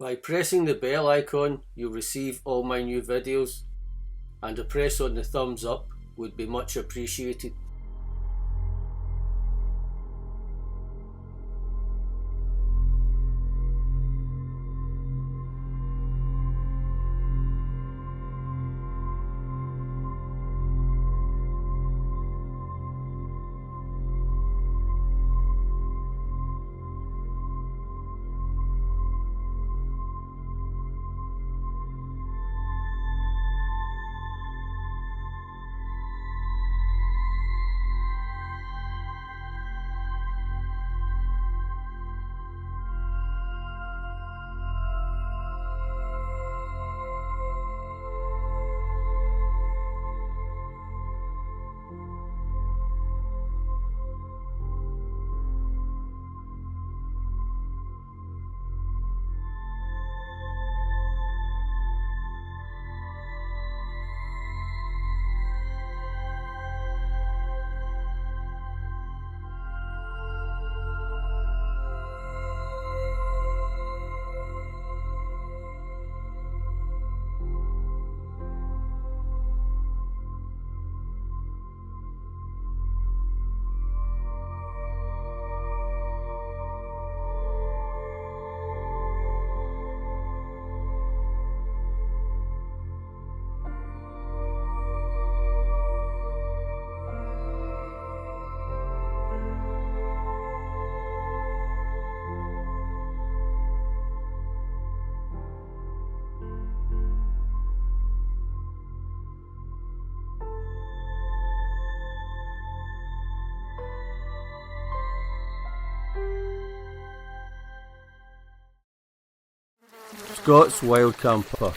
By pressing the bell icon, you'll receive all my new videos, and a press on the thumbs up would be much appreciated. Scott's Wild Camper,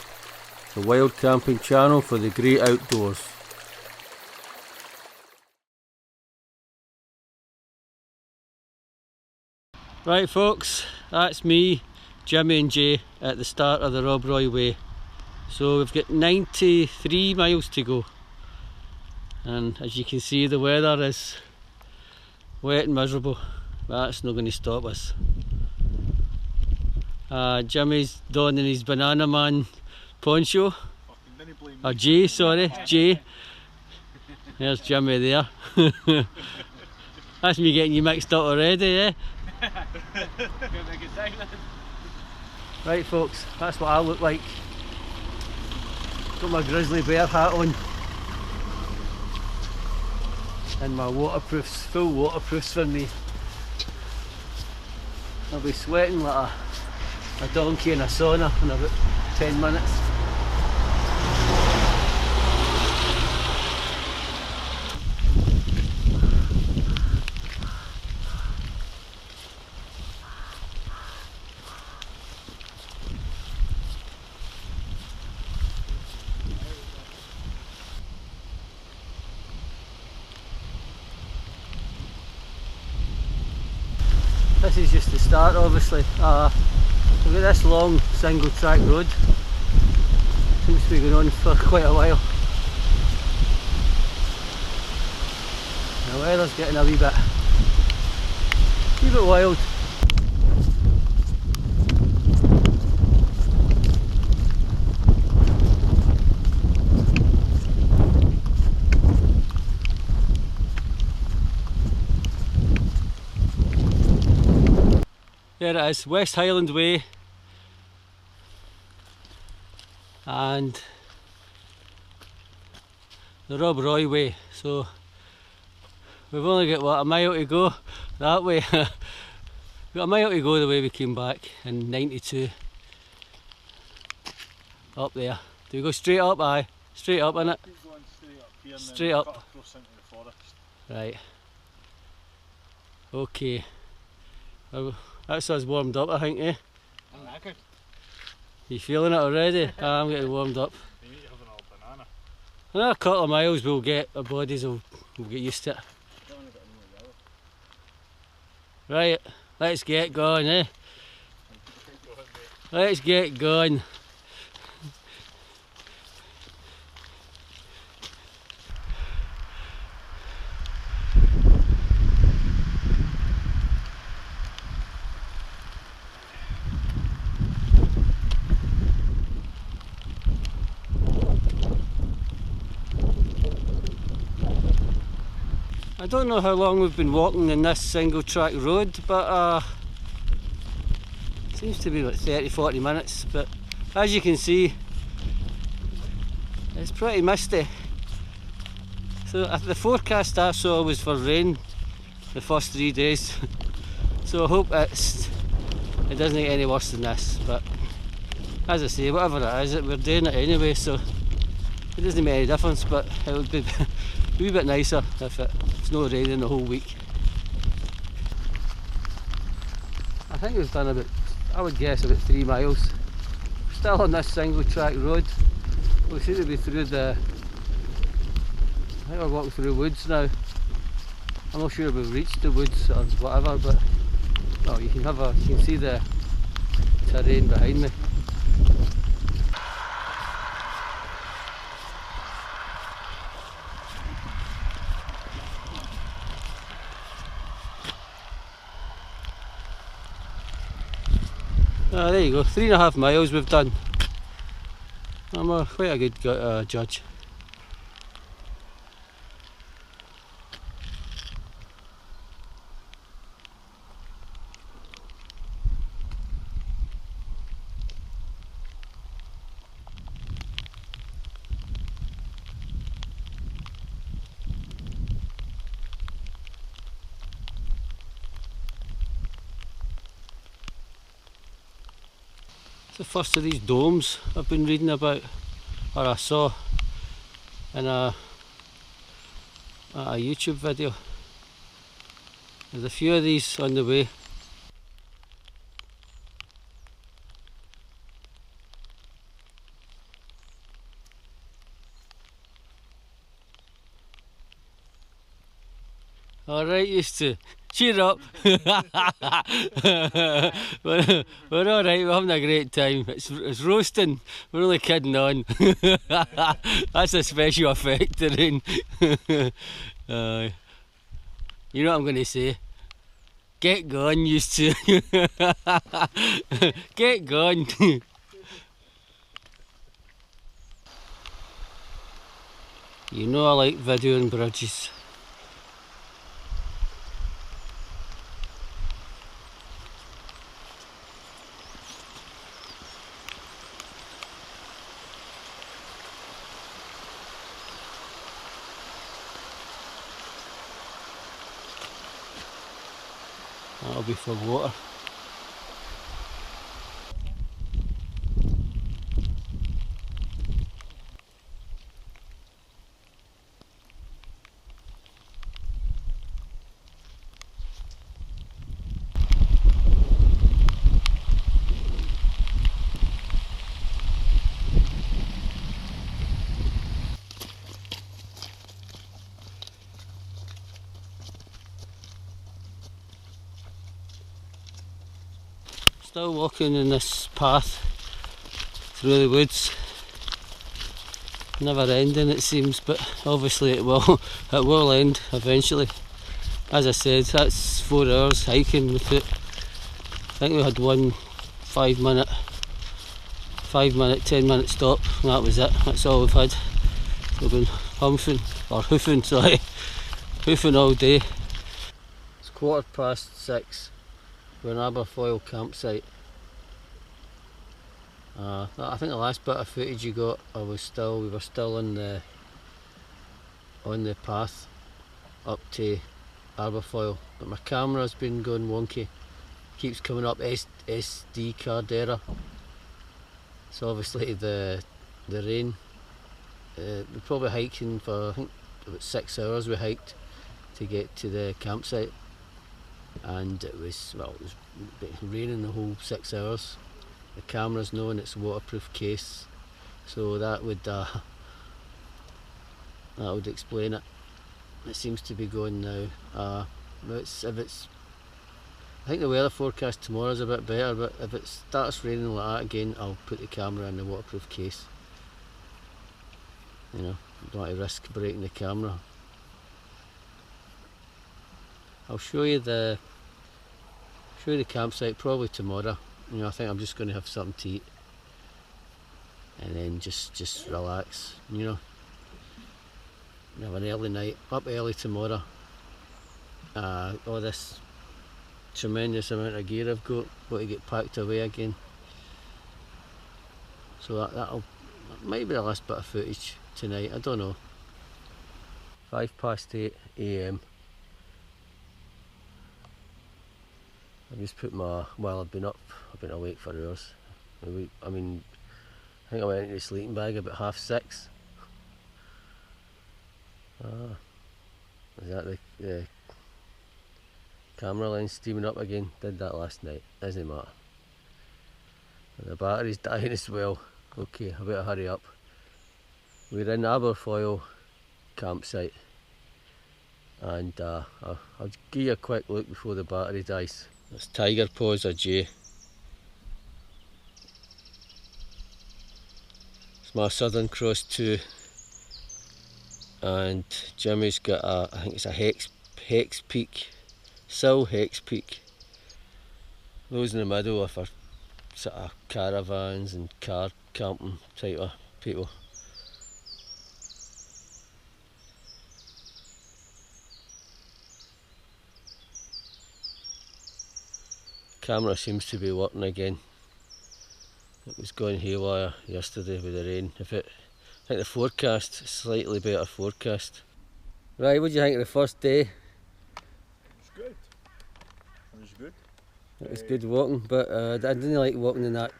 the wild camping channel for the great outdoors. Right folks, that's me, Jimmy and Jay at the start of the Rob Roy Way. So we've got 93 miles to go, and as you can see the weather is wet and miserable, but that's not going to stop us. Jimmy's donning his Banana Man poncho, or Jay, sorry, Jay. There's Jimmy there. That's me getting you mixed up already, eh? Right folks, that's what I look like. Got my grizzly bear hat on and my waterproofs, full waterproofs for me. I'll be sweating like a donkey in a sauna in about 10 minutes. This is just the start, obviously. We've got this long single track road. Seems to be going on for quite a while. The weather's getting a wee bit wild. There it is, West Highland Way, and the Rob Roy Way. So we've only got what, a mile to go that way. We've got a mile to go the way we came back in 92. Up there. Do we go straight up? Aye, straight up, innit? Keep going straight up here and straight then up. cut across into the forest. Right. Okay. That's us warmed up, I think, eh? I'm knackered. You feeling it already? I'm getting warmed up. You need to have an old banana. Another couple of miles we'll get, our bodies will get used to it. Right, let's get going, eh? Let's get going. I don't know how long we've been walking in this single track road, but it seems to be about 30-40 minutes, but as you can see it's pretty misty. So the forecast I saw was for rain the first 3 days so I hope it doesn't get any worse than this, but as I say, whatever it is, we're doing it anyway, so it doesn't make any difference, but it would be a wee bit nicer if it's not raining the whole week. I think we've done about, I would guess about 3 miles. Still on this single track road. We seem to be through I think we're walking through woods now. I'm not sure if we've reached the woods or whatever, but well, you can see the terrain behind me. There you go, 3.5 miles we've done. I'm quite a good judge. It's the first of these domes I've been reading about, or I saw in a YouTube video. There's a few of these on the way. Alright, used to. Cheer up. we're alright, we're having a great time. It's roasting, we're only kidding on. That's a special effect, the rain. You know what I'm going to say? Get gone, used to. Get gone. You know I like videoing bridges. That'll be for water. Still walking in this path through the woods. Never ending it seems, but obviously it will end eventually. As I said, that's 4 hours hiking with it. I think we had one 5 minute, 10 minute stop, and that was it. That's all we've had. We've been hoofing all day. It's 6:15. We're in Aberfoyle campsite. I think the last bit of footage you got, we were still on the path up to Aberfoyle, but my camera's been going wonky. Keeps coming up SD card error. So obviously the rain. We're probably hiking for, I think, about 6 hours. We hiked to get to the campsite. And it was raining the whole 6 hours. The camera's knowing it's a waterproof case, so that would explain it. It seems to be going now. I think the weather forecast tomorrow is a bit better, but if it starts raining like that again, I'll put the camera in the waterproof case. You know, don't want to risk breaking the camera. I'll show you the campsite probably tomorrow. You know, I think I'm just going to have something to eat and then just relax. You know, have an early night, up early tomorrow, all this tremendous amount of gear I've got to get packed away again. So that might be the last bit of footage tonight, I don't know. 8:05 AM. I just put my, well, I've been awake for hours. I mean, I think I went into the sleeping bag about 6:30. Is that the camera lens steaming up again? Did that last night, doesn't matter. And the battery's dying as well. Okay, I better hurry up. We're in Aberfoyle campsite, and I'll give you a quick look before the battery dies. That's Tiger Paws of Jay. It's my Southern Cross 2, and Jimmy's got I think it's a Hex Peak, Sill Hex Peak. Those in the middle are for sort of caravans and car camping type of people. Camera seems to be working again. It was going haywire yesterday with the rain. I think the forecast, slightly better forecast. Right, what do you think of the first day? It's good. It was good. It was good walking, but I didn't like walking in that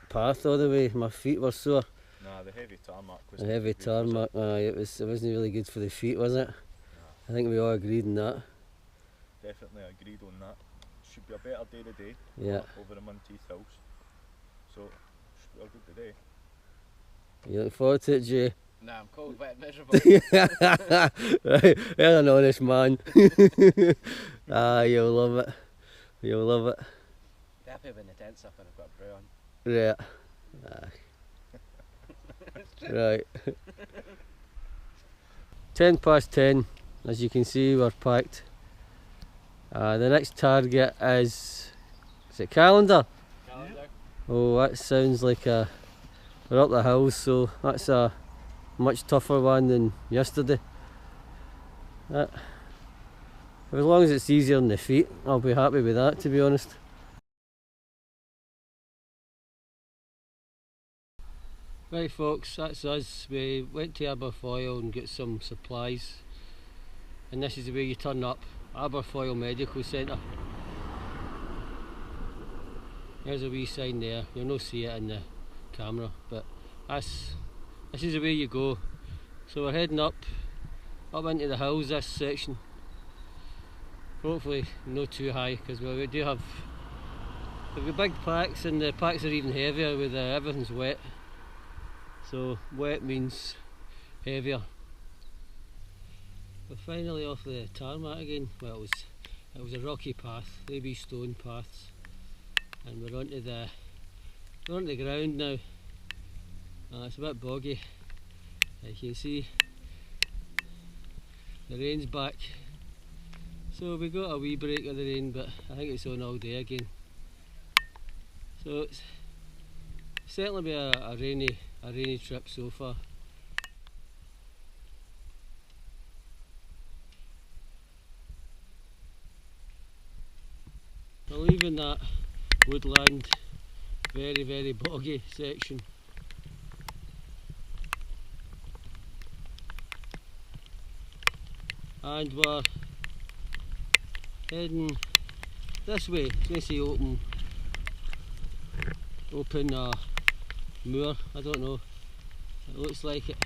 path all the way. My feet were sore. Nah, the heavy tarmac was. The heavy tarmac, it wasn't really good for the feet, was it? Nah. I think we all agreed on that. Definitely agreed on that. Should be a better day today. Yeah. Over the Monteith Hills. So should be a good day. You looking forward to it, Jay? Nah, I'm cold, wet, miserable. Right, you're an honest man. You'll love it. You'll love it. Happy when the tent's up and I've got a brew on. Yeah. Right. 10:10. As you can see, we're packed. The next target is it Callander? Callander. Oh, that sounds like we're up the hills, so that's a much tougher one than yesterday. As long as it's easier on the feet, I'll be happy with that, to be honest. Right folks, that's us. We went to Aberfoyle and got some supplies, and this is the way you turn up. Aberfoyle Medical Centre. There's a wee sign there. You'll not see it in the camera, but this is the way you go. So we're heading up into the hills, this section. Hopefully not too high, because we've got big packs, and the packs are even heavier with everything's wet. So wet means heavier. We're finally off the tarmac again. Well, it was a rocky path, they wee stone paths, and we're onto the ground now. It's a bit boggy. You can see the rain's back, so we got a wee break of the rain, but I think it's on all day again. So it's certainly been a rainy trip so far. We're leaving that woodland, very boggy section. And we're heading this way. It's going to say open moor, I don't know. It looks like it.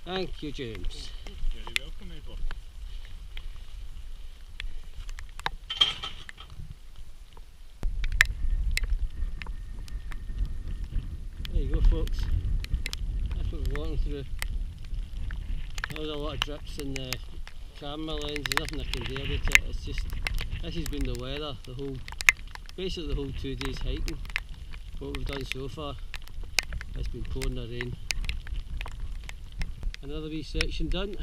Thank you, James. Very welcome, Edward. There you go folks, that's what we're walking through. There was a lot of drips in the camera lens, there's nothing I can do about it. It's just, this has been the weather, basically the whole 2 days hiking. What we've done so far, it's been pouring the rain. Another wee section done.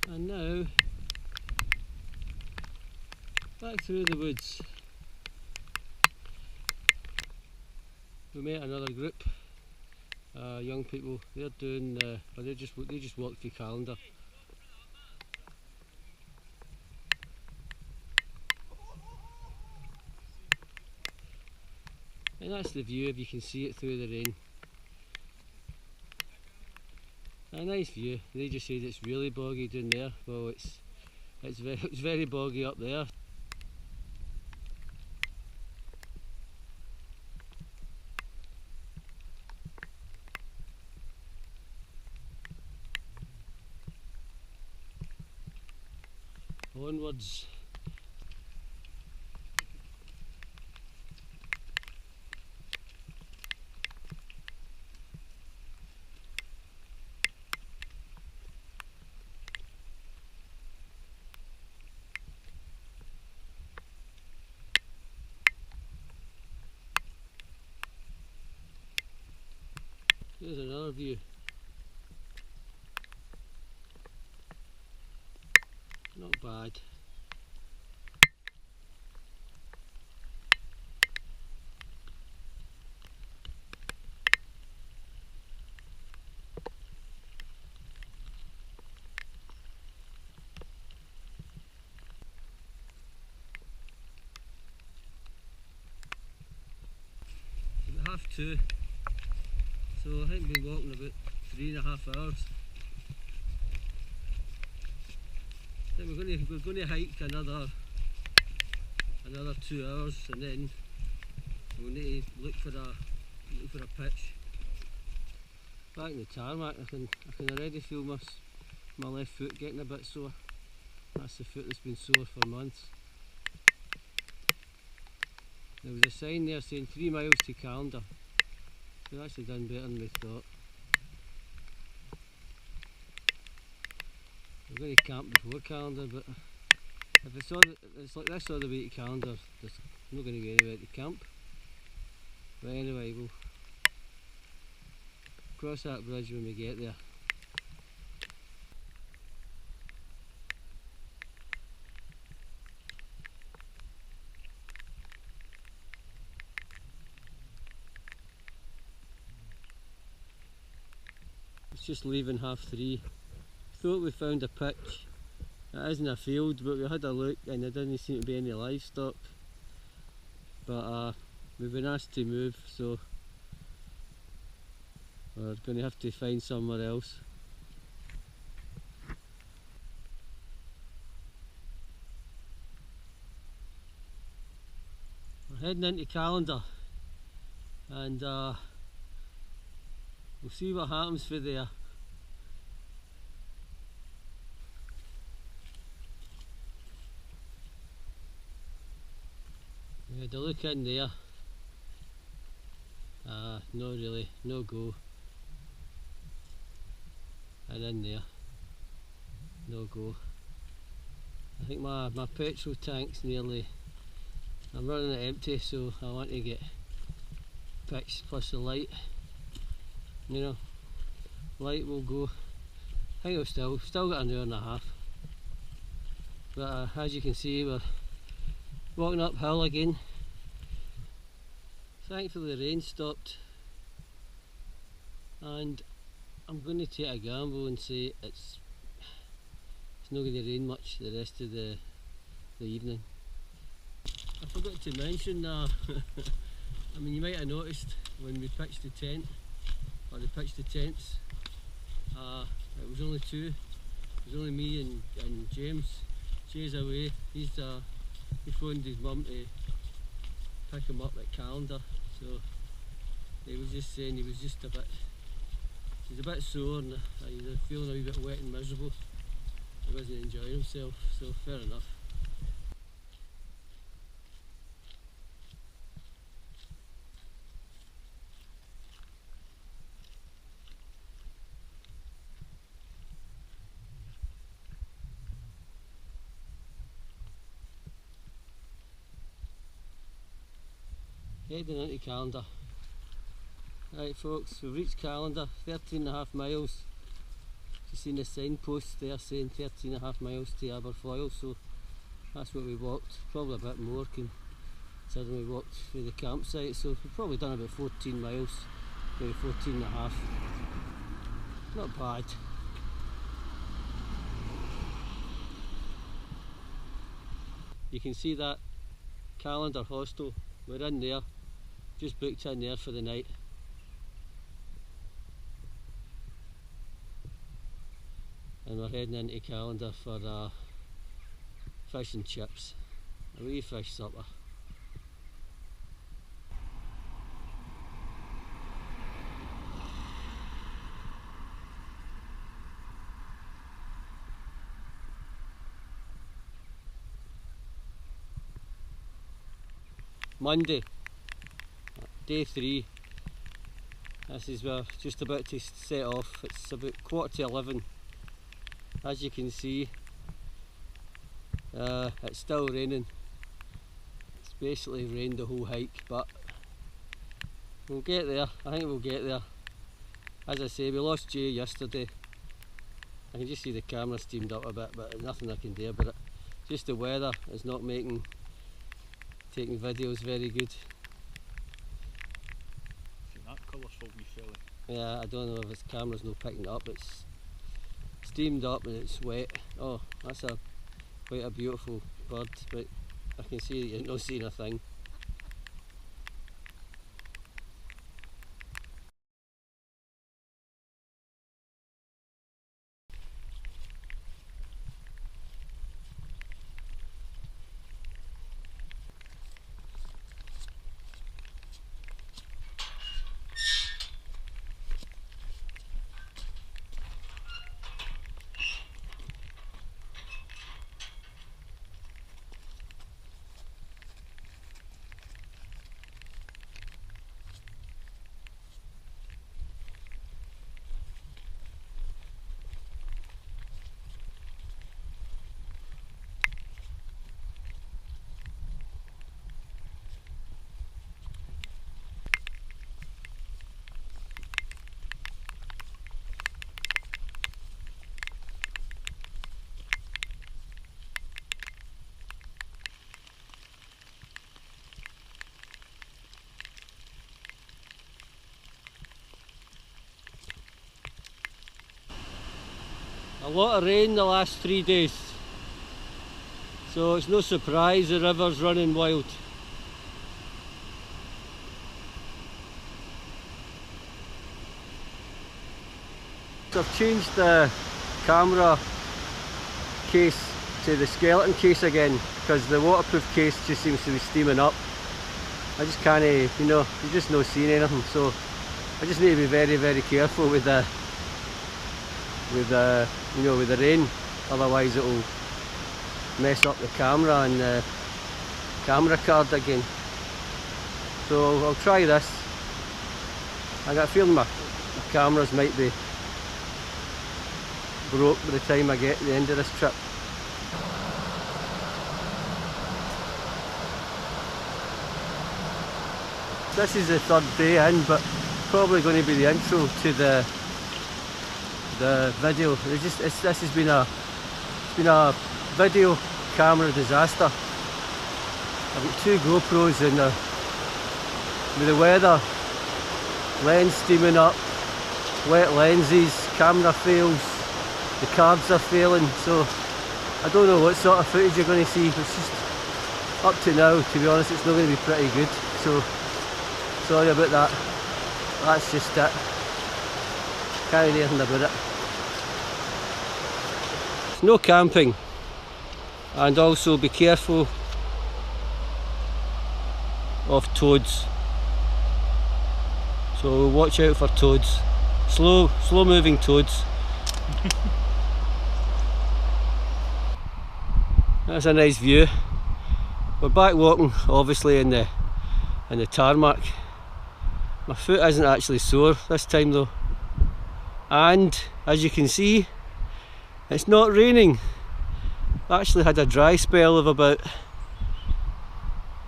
And now, back through the woods. We met another group young people. They're doing, they just walk through Callander. And that's the view, if you can see it through the rain. A nice view. They just said it's really boggy down there. Well, it's very boggy up there. Onwards. There's another view. Not bad. About 2:30, so I think we'll be walking about 3.5 hours. I think we're going to hike another 2 hours, and then we'll need to look for a pitch. Back in the tarmac, I can already feel my left foot getting a bit sore. That's the foot that's been sore for months. There was a sign there saying 3 miles to Callander. We've actually done better than we thought. We're going to camp before Callander, but if it's like this all the way to Callander, there's not going to be anywhere to camp. But anyway, we'll cross that bridge when we get there. It's just leaving 3:30. Thought we found a pitch. It isn't a field, but we had a look and there didn't seem to be any livestock. But we've been asked to move, so we're going to have to find somewhere else. We're heading into Callander, and we'll see what happens for there. We had a look in there. No really, no go. And in there, no go. I think my petrol tank's I'm running it empty, so I want to get pitch plus the light. You know, light will go. I think I've still got an hour and a half. But as you can see, we're walking uphill again. Thankfully the rain stopped, and I'm going to take a gamble and say it's not going to rain much the rest of the evening. I forgot to mention, I mean, you might have noticed when we pitched the tent, or they pitched the tents, it was only 2. It was only me and James. Jay's away. He phoned his mum to pick him up at Callander, so he was just saying he was a bit sore, and he was feeling a wee bit wet and miserable. He wasn't enjoying himself, so fair enough. Heading into Callander. Right folks, we've reached Callander, 13.5 miles. You've seen the signpost there saying 13.5 miles to Aberfoyle, so that's what we walked. Probably a bit more considering we walked through the campsite, so we've probably done about 14 miles maybe 14.5. Not bad. You can see that Callander hostel, we're in there, just booked in there for the night. And we're heading into Callander for fish and chips, a wee fish supper. Monday, day 3. This is we're just about to set off. It's about 11:15. As you can see, it's still raining. It's basically rained the whole hike, but we'll get there. I think we'll get there. As I say, we lost Jay yesterday. I can just see the camera steamed up a bit, but nothing I can do about it. Just the weather is not making taking videos very good. See that colourful wee fella? Yeah, I don't know if his camera's not picking it up. It's steamed up and it's wet. Oh, that's quite a beautiful bird, but I can see that you're not seeing a thing. A lot of rain the last 3 days, so it's no surprise the river's running wild. So I've changed the camera case to the skeleton case again because the waterproof case just seems to be steaming up. I just can't, you know, you're just not seeing anything, so I just need to be very, very careful with the you know, with the rain, otherwise it'll mess up the camera and the camera card again. So I'll try this. I got a feeling my cameras might be broke by the time I get to the end of this trip. This is the 3rd day in, but probably going to be the intro to the video. This has been a video camera disaster. I've got 2 GoPros and with the weather, lens steaming up, wet lenses, camera fails, the cards are failing, so I don't know what sort of footage you're going to see. It's just up to now, to be honest, it's not going to be pretty good, so sorry about that. That's just it. Can't do anything about it. No camping, and also be careful of toads, so watch out for toads, slow moving toads. That's a nice view. We're back walking obviously in the tarmac. My foot isn't actually sore this time though, and as you can see, it's not raining. I actually had a dry spell of about,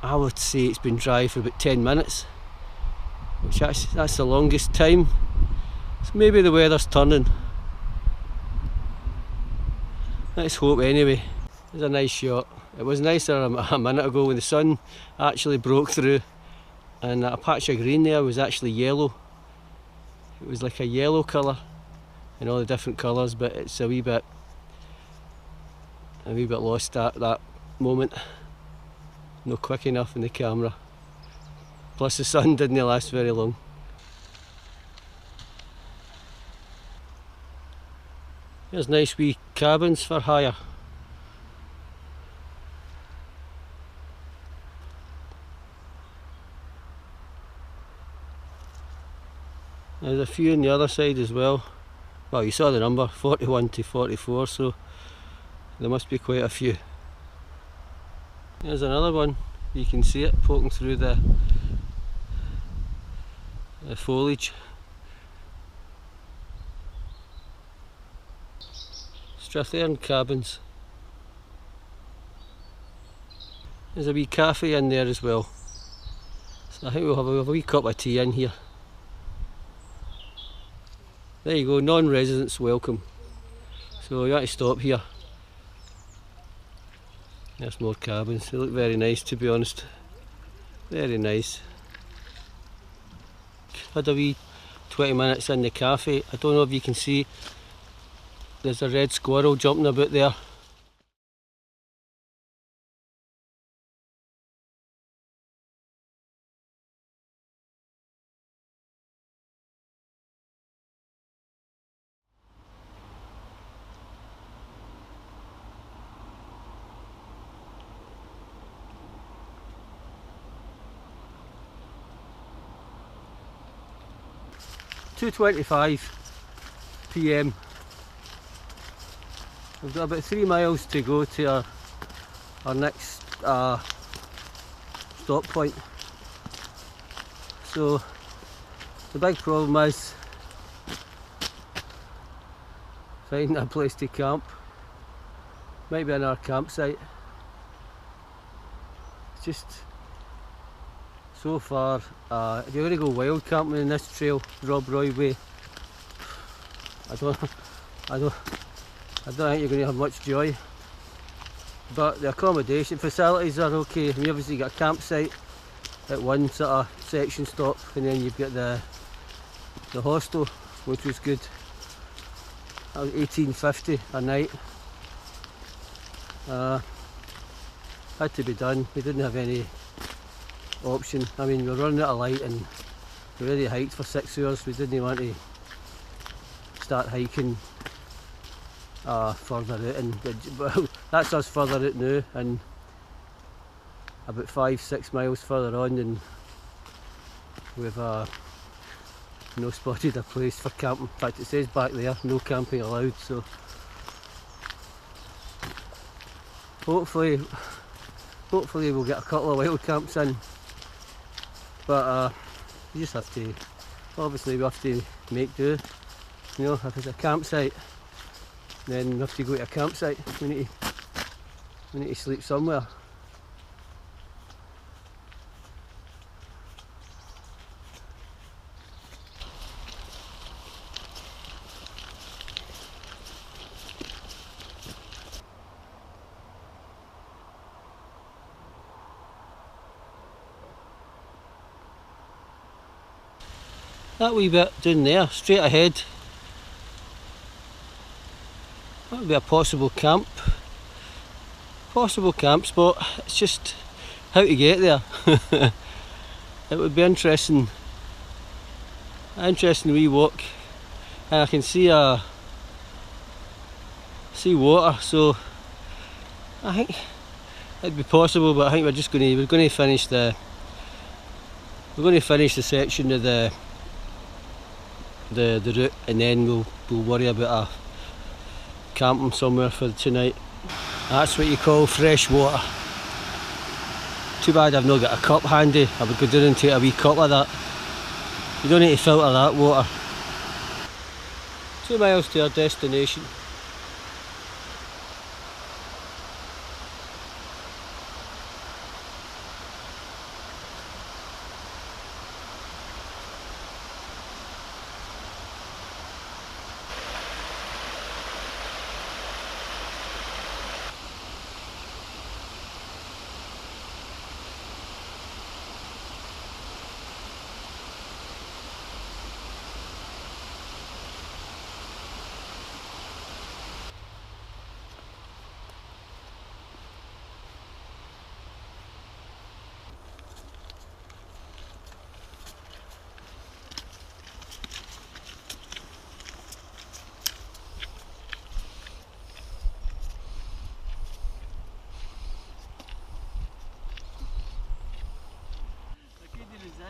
I would say it's been dry for about 10 minutes, which that's the longest time. So maybe the weather's turning. Let's hope anyway. There's a nice shot. It was nicer a minute ago when the sun actually broke through and a patch of green there was actually yellow. it was like a yellow colour in all the different colours, but it's a wee bit lost at that moment. Not quick enough in the camera. Plus the sun didn't last very long. There's nice wee cabins for hire. There's a few on the other side as well. Well, you saw the number, 41 to 44, so there must be quite a few. There's another one, you can see it poking through the foliage. Strathallan Cabins. There's a wee cafe in there as well, so I think we'll have a wee cup of tea in here. There you go, non-residents welcome. So you want to stop here. There's more cabins, they look very nice to be honest. Very nice. Had a wee 20 minutes in the cafe. I don't know if you can see, there's a red squirrel jumping about there. .25 PM. We've got about 3 miles to go to our next stop point. So the big problem is finding a place to camp. Might be in our campsite. It's just so far, if you're going to go wild camping in this trail, Rob Roy Way, I don't think you're going to have much joy. But the accommodation facilities are okay. We obviously got a campsite at one sort of section stop, and then you've got the hostel, which was good. That was $18.50 a night. Had to be done. We didn't have any option. I mean, we're running out of light and we already hiked for 6 hours. We didn't want to start hiking further out, and that's us further out now, and about 5-6 miles further on, and we've no spotted a place for camping. In fact, it says back there, no camping allowed, so hopefully we'll get a couple of wild camps in. But you just have to, obviously we have to make do. You know, if it's a campsite, then we have to go to a campsite. We need to sleep somewhere. That wee bit down there, straight ahead, that would be a possible camp spot. It's just how to get there. It would be interesting wee walk, and I can see water, so I think it'd be possible. But I think we're going to finish the section of the route, and then we'll worry about camping somewhere for tonight. That's what you call fresh water. Too bad I've not got a cup handy. I would go down and take a wee cup of that. You don't need to filter that water. 2 miles to our destination.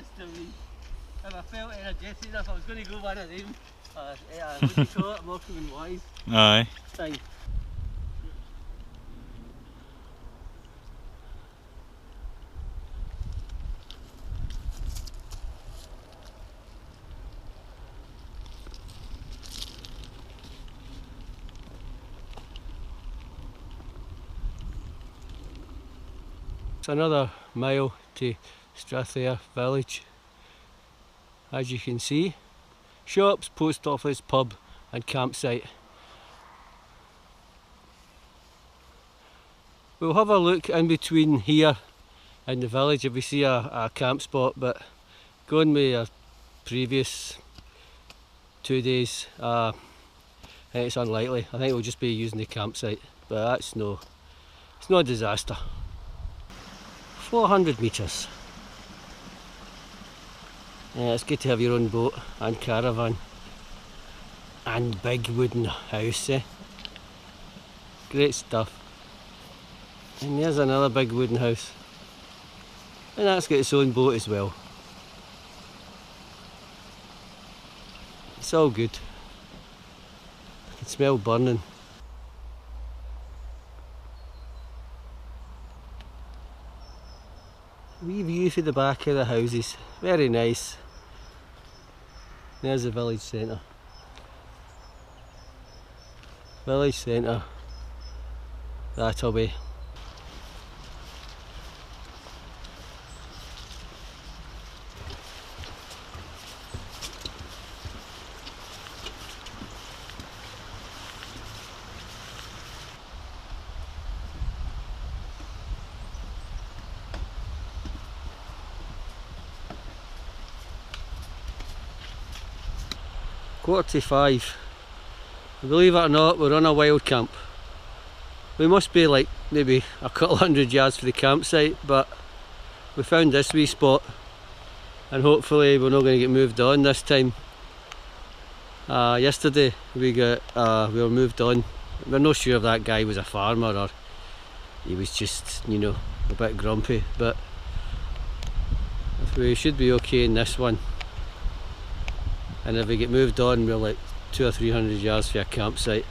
this to me. If I felt energetic enough, I was going to go one of them. What do you call it? Morecambe and Wise Aye. thing. It's another mile to Strathyre village. As you can see, shops, post office, pub and campsite. We'll have a look in between here and the village if we see a camp spot, but going with our previous 2 days, I think it's unlikely. I think we'll just be using the campsite, but that's it's no disaster. 400 metres. Yeah, it's good to have your own boat and caravan and big wooden house, eh? Great stuff. And there's another big wooden house. And that's got its own boat as well. It's all good. I can smell burning. Wee view through the back of the houses, very nice. There's the village centre. Village centre, that'll be. Quarter to 5. Believe it or not, we're on a wild camp. We must be like maybe a couple hundred yards from the campsite, but we found this wee spot and hopefully we're not going to get moved on this time. Yesterday we were moved on. We're not sure if that guy was a farmer or he was just, you know, a bit grumpy, but we should be okay in this one. And if we get moved on, we're like 200 or 300 yards from a campsite.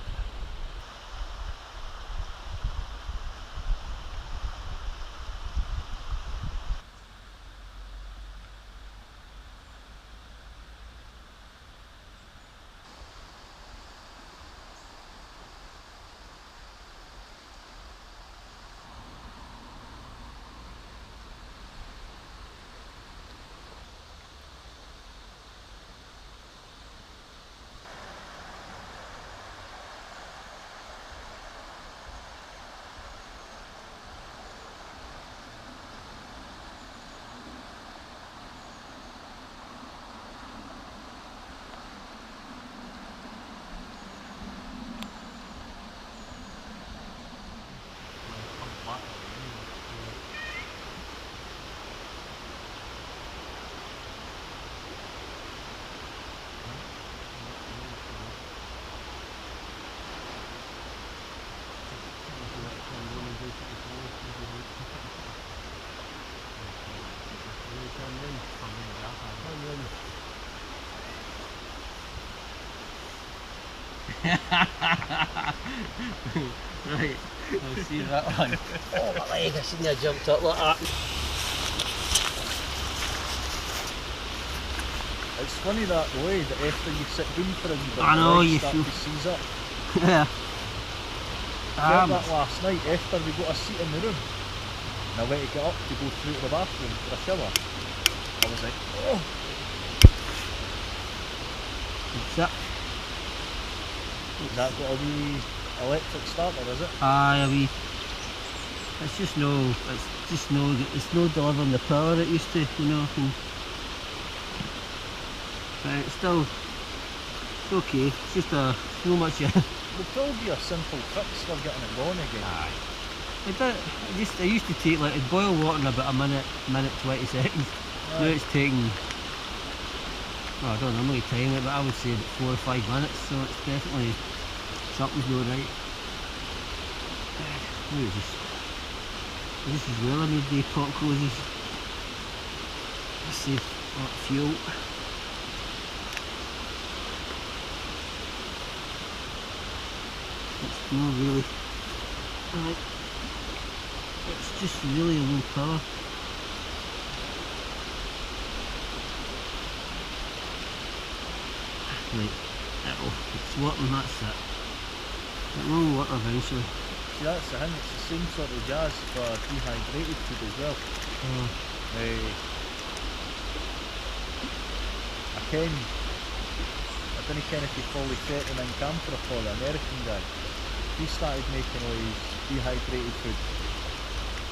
Right, I'll see that one. Oh, my leg, I shouldn't have jumped up like that. It's funny that way that after you sit down for a wee bit, I know, you you start feel... to seize it. Yeah. I felt that last night after we got a seat in the room. And I went to get up to go through to the bathroom for a shower. I was like, oh! That's it. Has that got a wee electric starter, is it? Aye, a wee. It's just no delivering the power it used to, you know. But it's still okay. It's just no much. There'll probably be a simple fix for getting it going again. Aye. I used to take like it'd boil water in about a minute 20 seconds. Aye. Now it's taking, well, I don't know, I'm not time it, but I would say about 4 or 5 minutes, so it's definitely something's not right. This is well, I made the pot closes. Let's see. Not fuel. It's not really. It's just really a low power. Right, it's working, that's it. It will work eventually. See, that's the thing, it's the same sort of gas for dehydrated food as well. I don't ken if you follow Strathallan Cabins, the American guy. He started making all his dehydrated food.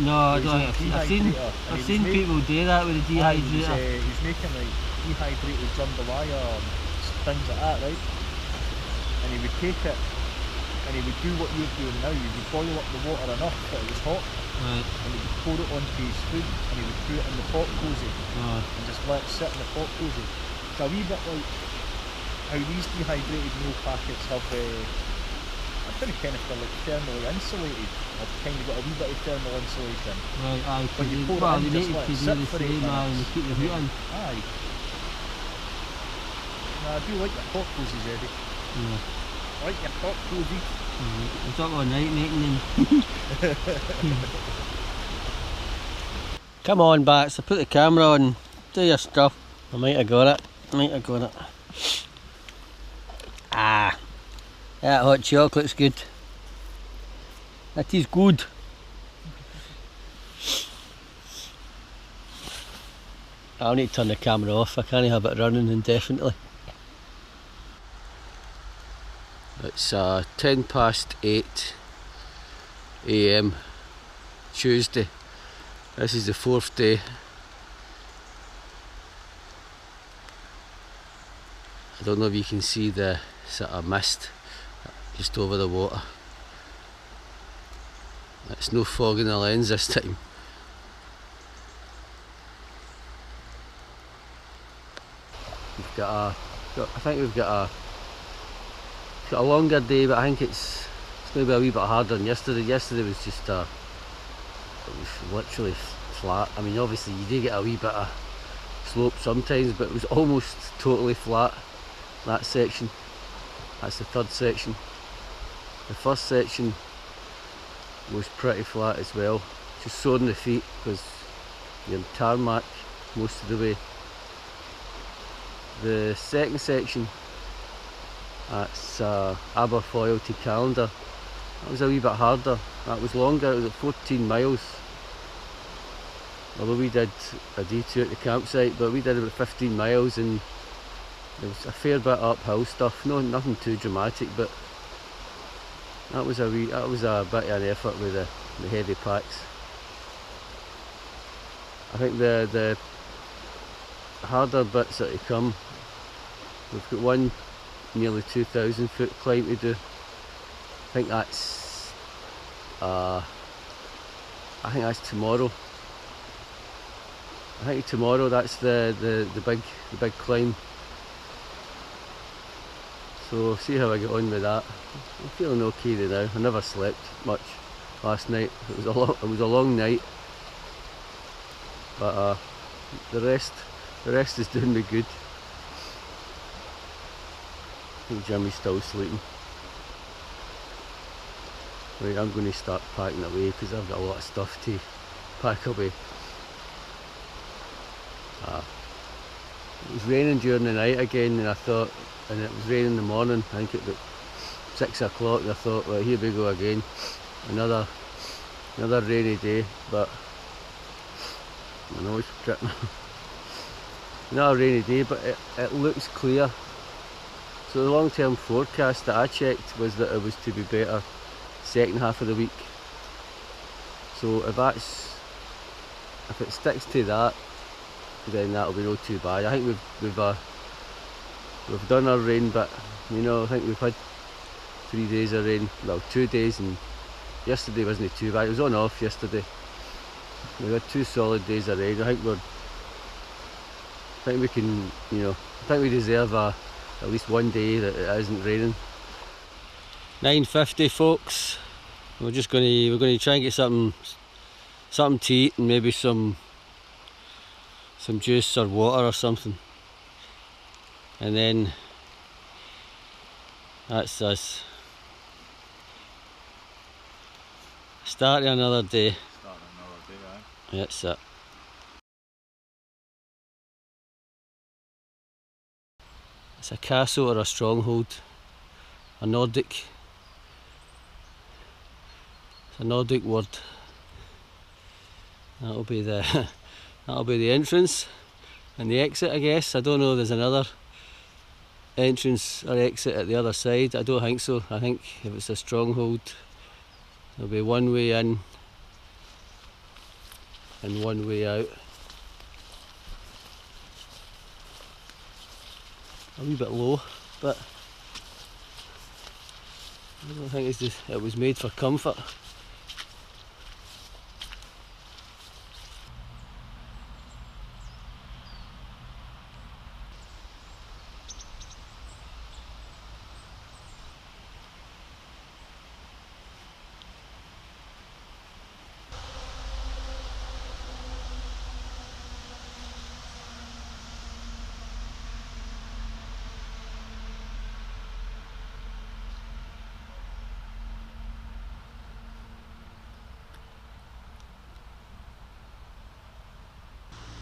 No, I don't. I've seen people do that with the dehydrator. He's making like dehydrated jambalaya and things like that, right? And he would take it and he would do what you're doing now. He would boil up the water enough that it was hot, right, and he would pour it onto his food and he would put it in the pot cozy and just let it sit in the pot cozy. It's a wee bit like how these dehydrated meal packets have, I don't know if they're like thermally insulated, or kind of got a wee bit of thermal insulation. Right, aye, but you pour well, it in, they just need let to it do sit the for 8 same, minutes. and keep the heat in. Aye. No, I do like the pot cozies, Eddie. Yeah. I like your pot cozy. It's up all night making them. Come on, Bats, I put the camera on, do your stuff. I might have got it, Ah, that hot chocolate's good. That is good. I'll need to turn the camera off, I can't have it running indefinitely. It's 8:10 AM Tuesday. This is the 4th day. I don't know if you can see the sort of mist just over the water. It's no fog in the lens this time. I think we've got a longer day, but I think it's going to be a wee bit harder than yesterday. Yesterday was just it was literally flat. I mean, obviously you do get a wee bit of slope sometimes, but it was almost totally flat. That section, that's the 3rd section. The 1st section was pretty flat as well, just sore on the feet because you're on tarmac most of the way. The 2nd section, that's Aberfoyle to Callander, that was a wee bit harder. That was longer, it was at 14 miles. Although we did a detour at the campsite, but we did about 15 miles and there was a fair bit of uphill stuff. No, nothing too dramatic, but that was a bit of an effort with the heavy packs. I think the harder bits are to come. We've got one nearly 2,000 foot climb to do. I think that's tomorrow. I think tomorrow that's the big climb. So see how I get on with that. I'm feeling okay now. I never slept much last night. It was a long night, but the rest is doing me good. I think Jimmy's still sleeping. Right, I'm going to start packing away because I've got a lot of stuff to pack away. It was raining during the night again, and it was raining in the morning. I think at about 6 o'clock, and I thought, well, here we go again, another rainy day. But I know it's dripping. Another rainy day, but it looks clear. So the long-term forecast that I checked was that it was to be better second half of the week. So if it sticks to that, then that'll be not too bad. I think we've done our rain, but you know, I think we've had 3 days of rain. Well, 2 days, and yesterday wasn't too bad. It was on off yesterday. We had 2 solid days of rain. I think we can, you know, I think we deserve at least one day that it isn't raining. 9:50, folks. We're going to try and get something to eat and maybe some some juice or water or something, and then that's us. Starting another day. Starting another day, aye. That's it. It's a castle or a stronghold, a Nordic. It's a Nordic word. That'll be the entrance and the exit, I guess. I don't know. There's another entrance or exit at the other side. I don't think so. I think if it's a stronghold, there'll be one way in and one way out. A wee bit low, but I don't think it was made for comfort.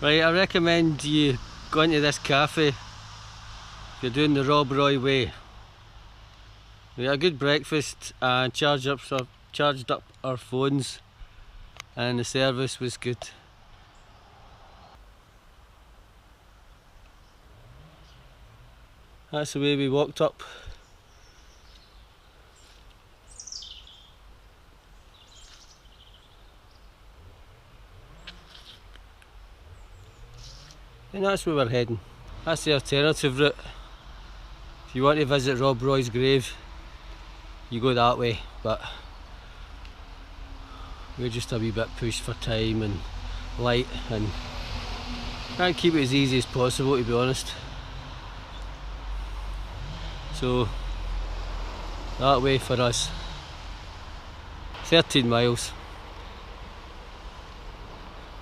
Right, I recommend you go into this cafe if you're doing the Rob Roy way. We had a good breakfast and charged up our phones, and the service was good. That's the way we walked up. And that's where we're heading. That's the alternative route. If you want to visit Rob Roy's grave, you go that way, but we're just a wee bit pushed for time and light, and try and keep it as easy as possible, to be honest. So that way for us, 13 miles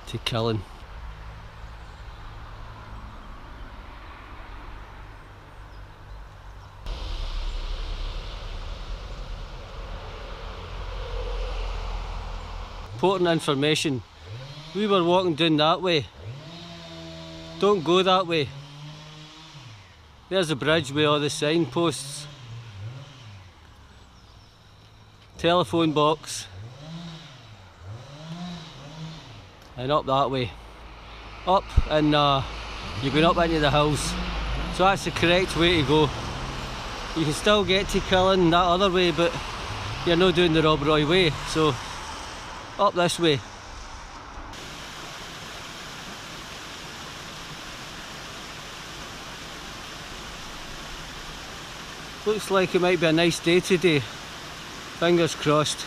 to Killin. Important information, we were walking down that way. Don't go that way. There's a bridge with all the signposts, telephone box, and up that way. Up, and you're going up into the hills. So that's the correct way to go. You can still get to Killin that other way, but you're not doing the Rob Roy way, so up this way. Looks like it might be a nice day today. Fingers crossed.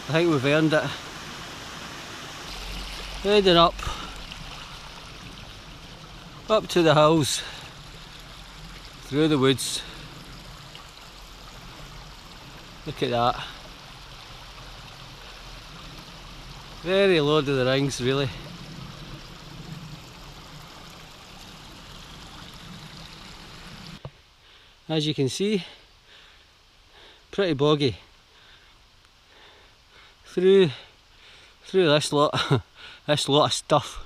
I think we've earned it. Heading up to the hills, through the woods. Look at that. Very Lord of the Rings, really. As you can see, pretty boggy. Through this lot, this lot of stuff.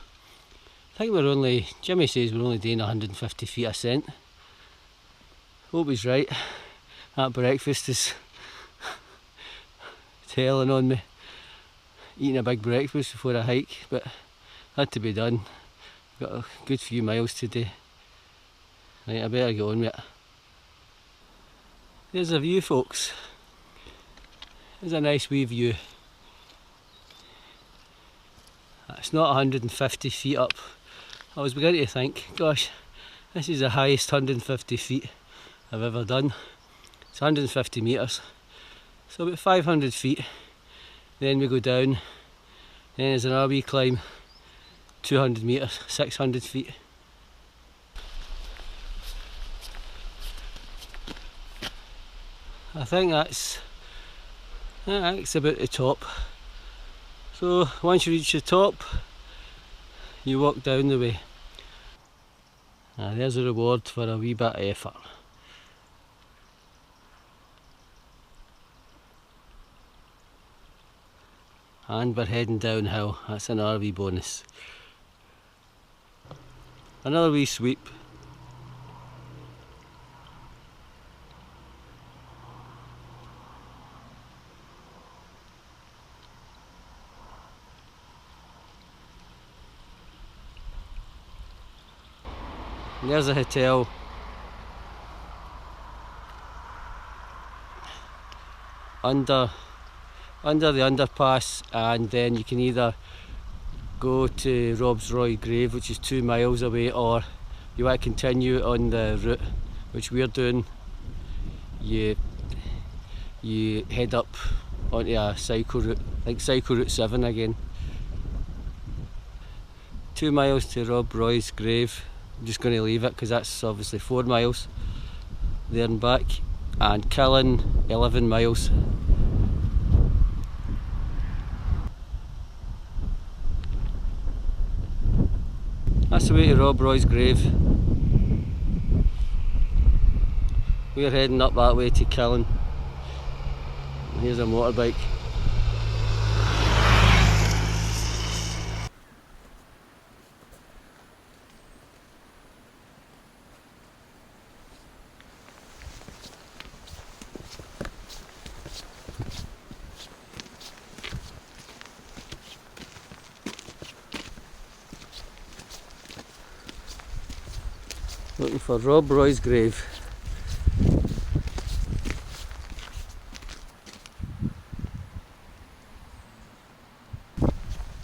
I think Jimmy says we're only doing 150 feet ascent. Hope he's right. That breakfast is telling on me. Eating a big breakfast before a hike, but had to be done. Got a good few miles today. Right, I better get on with it. There's a view, folks. There's a nice wee view. It's not 150 feet up. I was beginning to think, gosh, this is the highest 150 feet I've ever done. It's 150 metres. So about 500 feet. Then we go down. Then there's another wee climb. 200 metres, 600 feet. I think that's about the top. So once you reach the top, you walk down the way. There's a reward for a wee bit of effort. And we're heading downhill, that's another wee bonus. Another wee sweep. And there's a hotel. Under the underpass, and then you can either go to Robsroy Grave, which is 2 miles away, or you want to continue on the route which we're doing. You head up onto a cycle route, I think cycle route 7 again. 2 miles to Rob Roy's grave. I'm just going to leave it because that's obviously 4 miles there and back, and Killin 11 miles. That's the way to Rob Roy's grave. We're heading up that way to Killin. And here's a motorbike. Looking for Rob Roy's grave.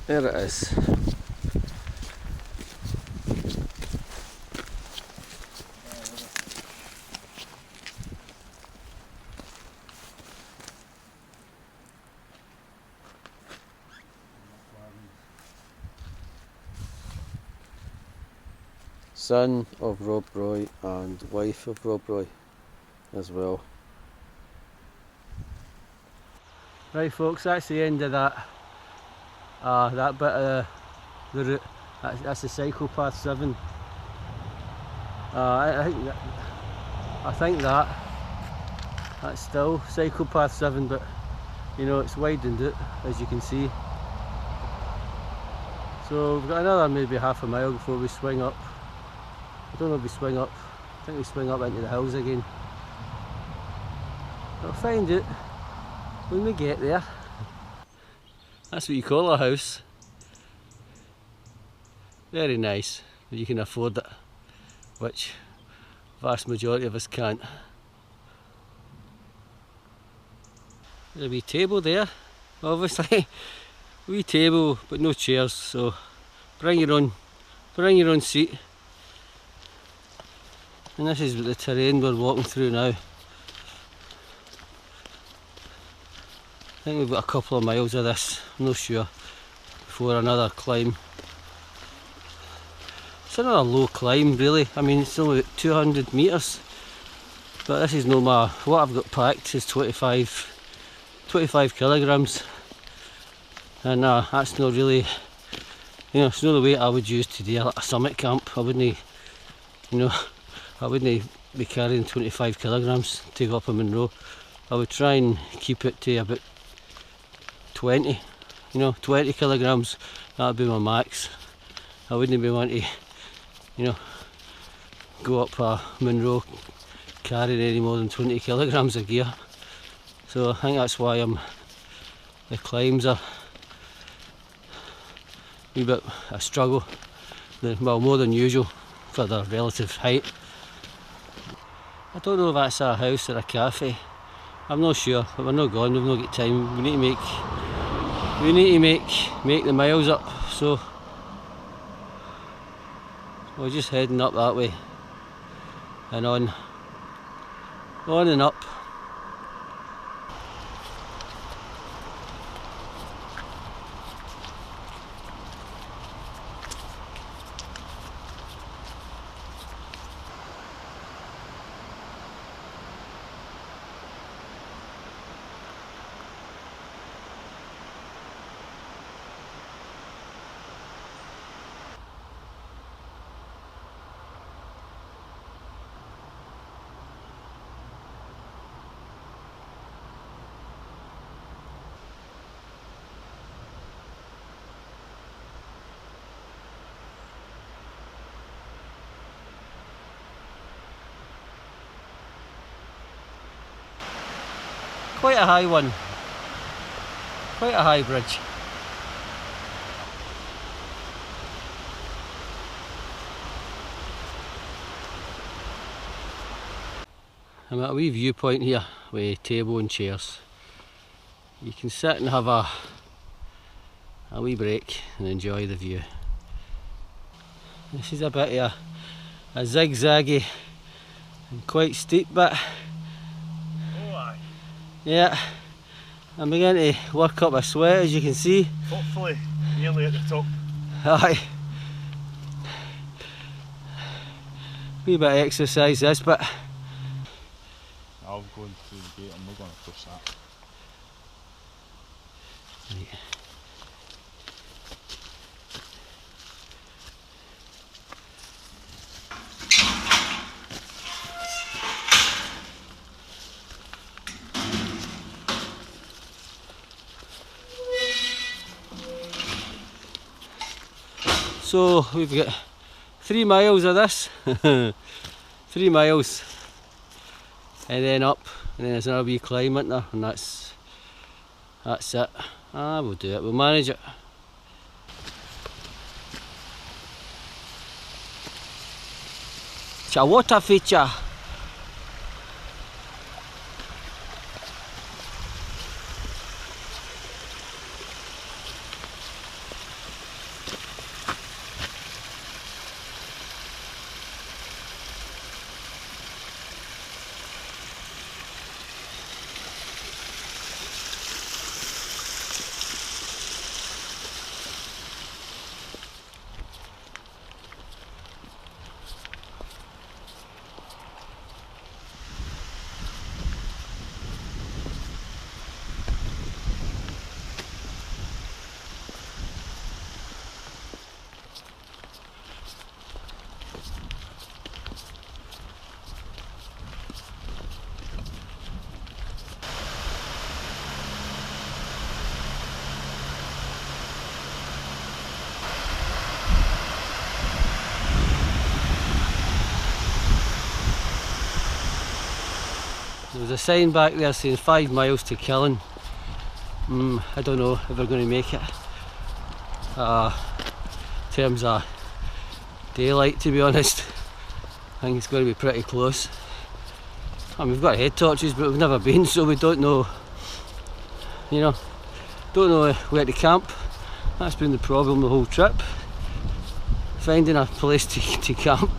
There it is. Son of Rob Roy and wife of Rob Roy as well. Right folks, that's the end of that bit of the route. That's the cycle path 7. I think that's still cycle path 7, but you know, it's widened it, as you can see. So we've got another maybe half a mile before we swing up. I don't know if we swing up. I think we swing up into the hills again. I'll find it when we get there. That's what you call a house. Very nice, if you can afford it, which vast majority of us can't. There's a wee table there, obviously. Wee table, but no chairs, so bring your own seat. And this is the terrain we're walking through now. I think we've got a couple of miles of this, I'm not sure, before another climb. It's another low climb really, I mean it's only about 200 metres, but this is no matter, what I've got packed is 25 kilograms, and that's not really, you know, it's not the weight I would use to do like a summit camp. I wouldn't be carrying 25 kilograms to go up a Munro. I would try and keep it to about 20, 20 kilograms, that would be my max. I wouldn't be wanting to, go up a Munro carrying any more than 20 kilograms of gear. So I think that's why the climbs are a wee bit a struggle, well, more than usual for their relative height. I don't know if that's a house or a cafe, I'm not sure, but we're not gone, we've not got time. We need to make the miles up, so we're just heading up that way and on and up. quite a high one. Quite a high bridge. I'm at a wee viewpoint here with a table and chairs. You can sit and have a wee break and enjoy the view. This is a bit of a zigzaggy and quite steep bit. Oh aye. Yeah, I'm beginning to work up a sweat, as you can see. Hopefully nearly at the top. Aye. Wee bit of exercise this, but I'll go through the gate, I'm not going to push that. right. So we've got 3 miles of this, 3 miles, and then up, and then there's another wee climb in there, and that's it. We'll do it, we'll manage it. It's a water feature. There was a sign back there saying 5 miles to Killin. I don't know if we're going to make it. In terms of daylight, to be honest, I think it's going to be pretty close. I mean, we've got head torches, but we've never been, so we don't know, you know, don't know where to camp. That's been the problem the whole trip, finding a place to camp.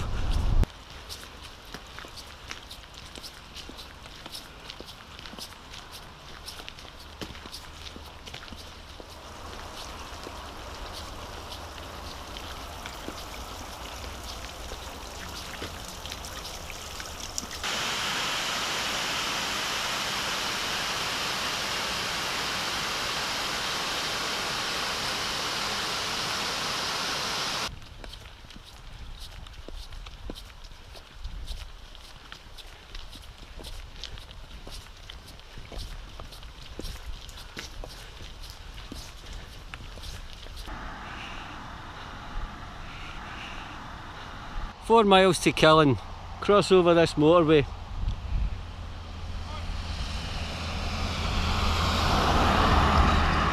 Four miles to Killin, cross over this motorway.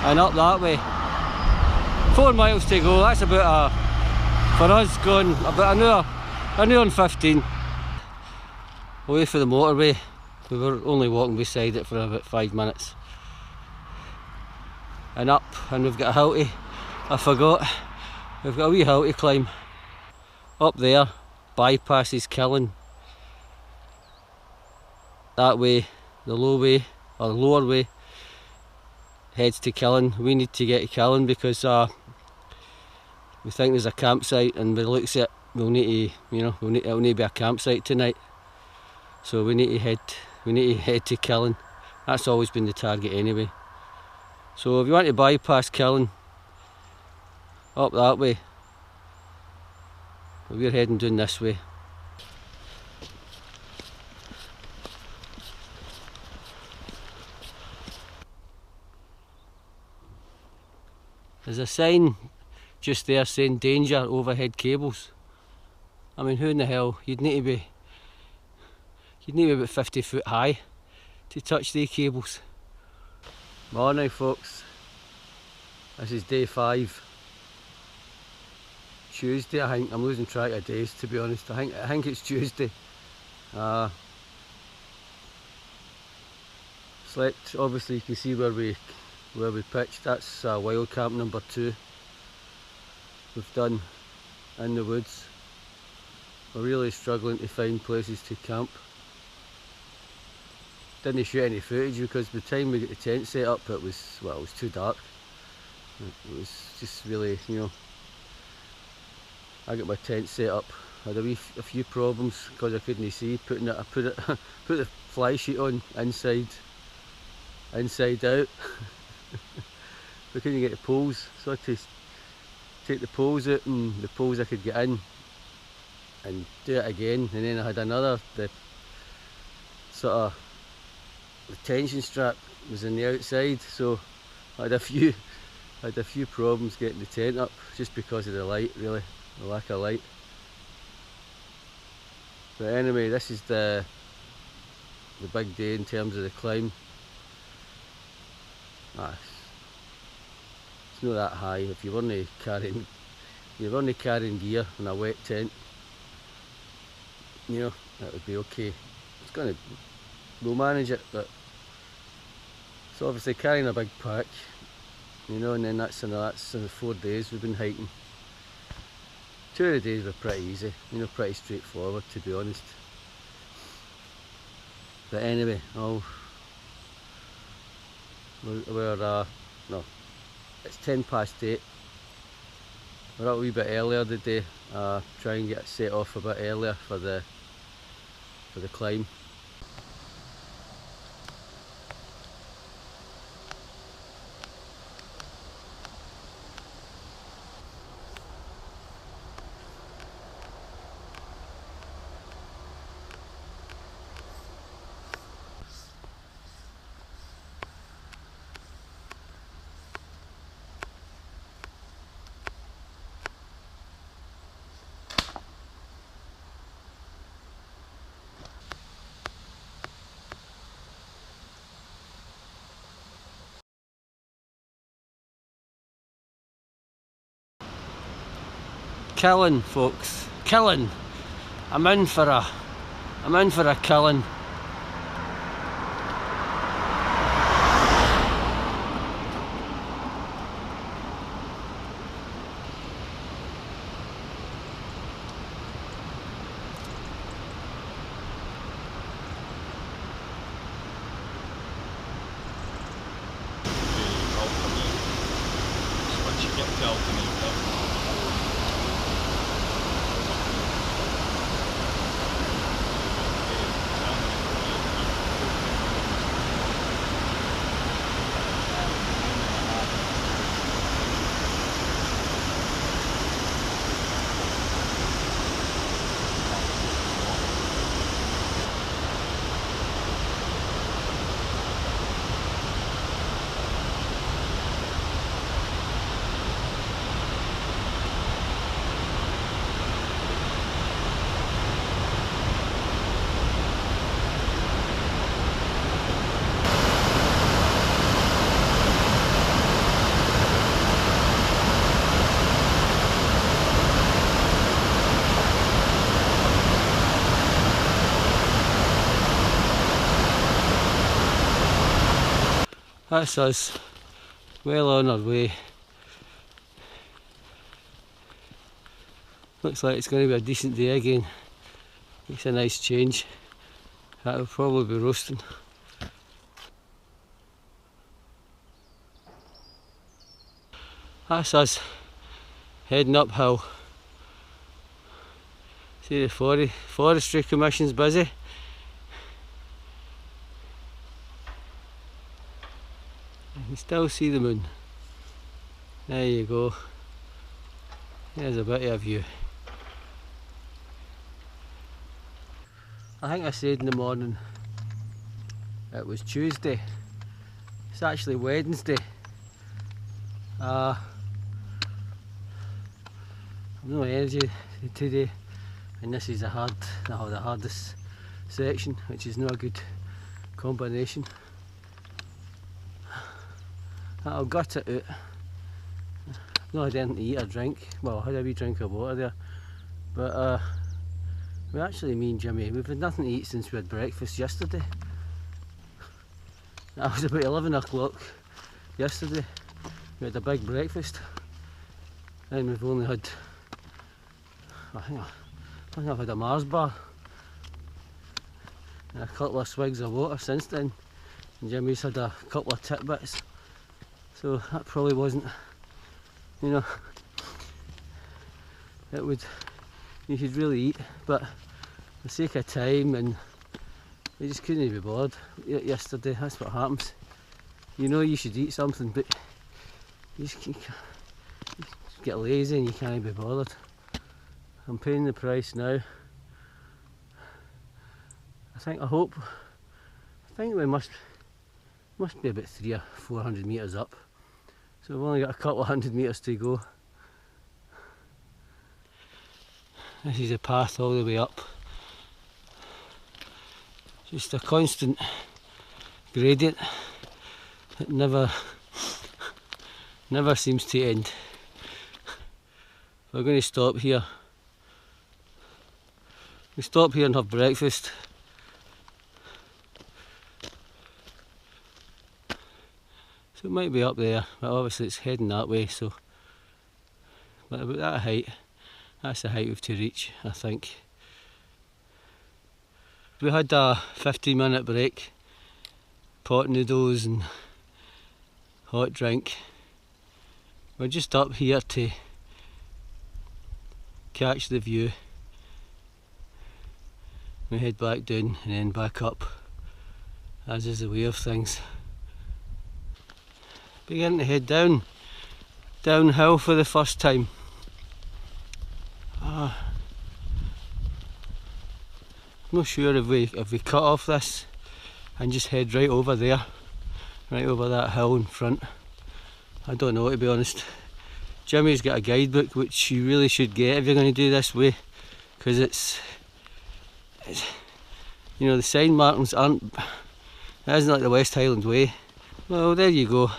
And up that way. 4 miles to go, that's about for us going about an hour and 15. Away for the motorway, we were only walking beside it for about 5 minutes. And up, and we've got a hill to, I forgot, we've got a wee hill to climb. Up there, bypasses Killin. That way, the low way, or the lower way, heads to Killin. We need to get to Killin because we think there's a campsite, and by the looks at it, we'll need to, you know, it'll need to be a campsite tonight. So we need to head to Killin. That's always been the target anyway. So if you want to bypass Killin, up that way. We're heading down this way. There's a sign just there saying danger, overhead cables. I mean, who in the hell, you'd need to be about 50 foot high to touch these cables. Morning folks, this is day 5, Tuesday I think. I'm losing track of days to be honest. I think it's Tuesday. Slept, obviously you can see where we pitched. That's wild camp number 2 we've done in the woods. We're really struggling to find places to camp. Didn't shoot any footage because by the time we got the tent set up it was too dark. It was just really, you know, I got my tent set up. I had a few problems because I couldn't see. I put the fly sheet on inside out. We couldn't get the poles, so I had to take the poles out, and the poles I could get in and do it again. And then I had the tension strap was on the outside, so I had a few problems getting the tent up just because of the light, really, the lack of light. But anyway, this is the big day in terms of the climb. It's not that high. If you weren't carrying gear in a wet tent, you know, that would be okay. We'll manage it, but it's obviously carrying a big pack, you know, and then that's in the 4 days we've been hiking. 2 of the days were pretty easy, you know, pretty straightforward to be honest. But anyway, it's 10 past 8. We're up a wee bit earlier today, try and get it set off a bit earlier for the climb. Killin, folks, Killin. I'm in for a Killin. Once you get to altitude, That's us, well on our way. Looks like it's going to be a decent day again. It's a nice change. That will probably be roasting. That's us heading uphill. See the forestry commission's busy. You can still see the moon. There you go. There's a bit of a view. I think I said in the morning it was Tuesday. It's actually Wednesday. I've no energy today, and this is the hardest section, which is not a good combination. I'll gut it out. I've not had anything to eat or drink. Well, I had a wee drink of water there. But we actually, me and Jimmy, we've had nothing to eat since we had breakfast yesterday. That was about 11 o'clock yesterday. We had a big breakfast. And we've only had, I think I've had a Mars bar and a couple of swigs of water since then. And Jimmy's had a couple of tidbits. So that probably wasn't, you know, it would, you should really eat, but for the sake of time, and you just couldn't be bothered yesterday. That's what happens. You know you should eat something, but you just get lazy and you can't be bothered. I'm paying the price now. I think we must be about 300 or 400 metres up. So we've only got a couple of 100 metres to go. This is a path all the way up. Just a constant gradient that never seems to end. We're going to stop here. We stop here and have breakfast. So it might be up there, but obviously it's heading that way, so but about that height, that's the height we've to reach, I think. We had a 15-minute break, pot noodles and hot drink. We're just up here to catch the view. We head back down and then back up, as is the way of things. Beginning to head downhill for the first time. I'm not sure if we cut off this and just head right over there, right over that hill in front. I don't know, to be honest. Jimmy's got a guidebook which you really should get if you're going to do this way, because it's you know, the sign markings aren't, it isn't like the West Highland Way. Well, there you go.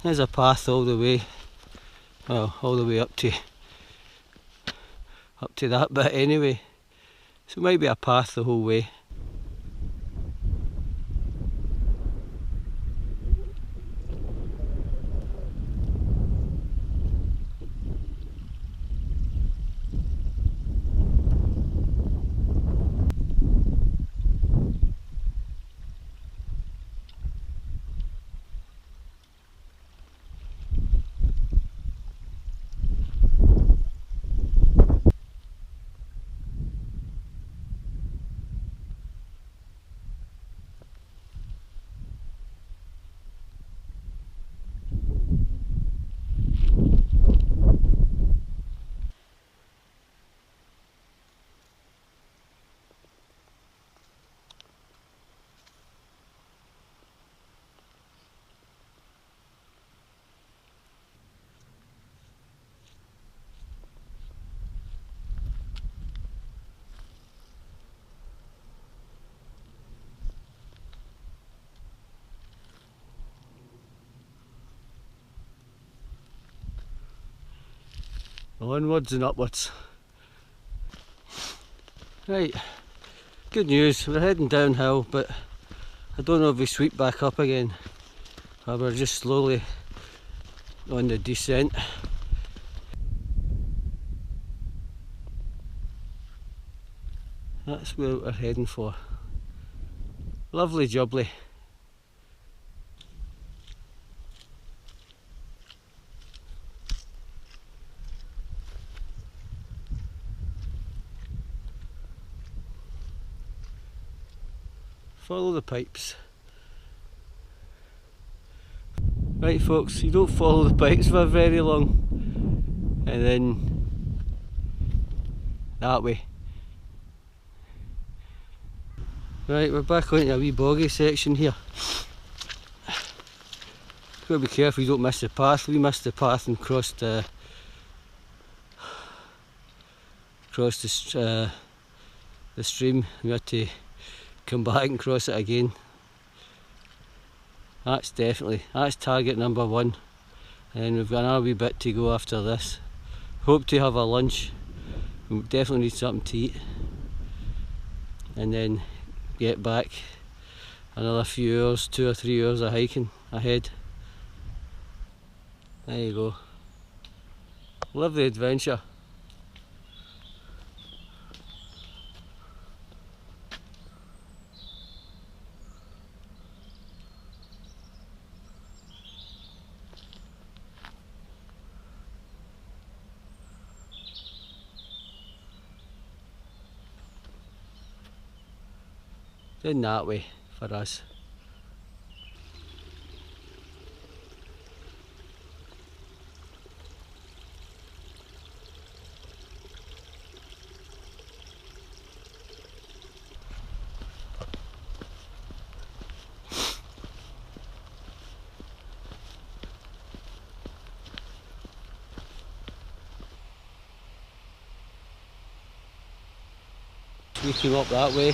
There's a path all the way, well, all the way up to that bit anyway. So it might be a path the whole way. Onwards and upwards. Right, good news, we're heading downhill, but I don't know if we sweep back up again or we're just slowly on the descent. That's where we're heading for. Lovely jubbly. Follow the pipes. Right folks, you don't follow the pipes for very long, and then that way. Right, we're back onto a wee boggy section here. Gotta be careful you don't miss the path. We missed the path and crossed the stream. We had to come back and cross it again. That's target number 1, and we've got another wee bit to go after this. Hope to have a lunch. We definitely need something to eat, and then get back. Another few hours, 2 or 3 hours of hiking ahead. There you go. Live the adventure. In that way for us. We came up that way.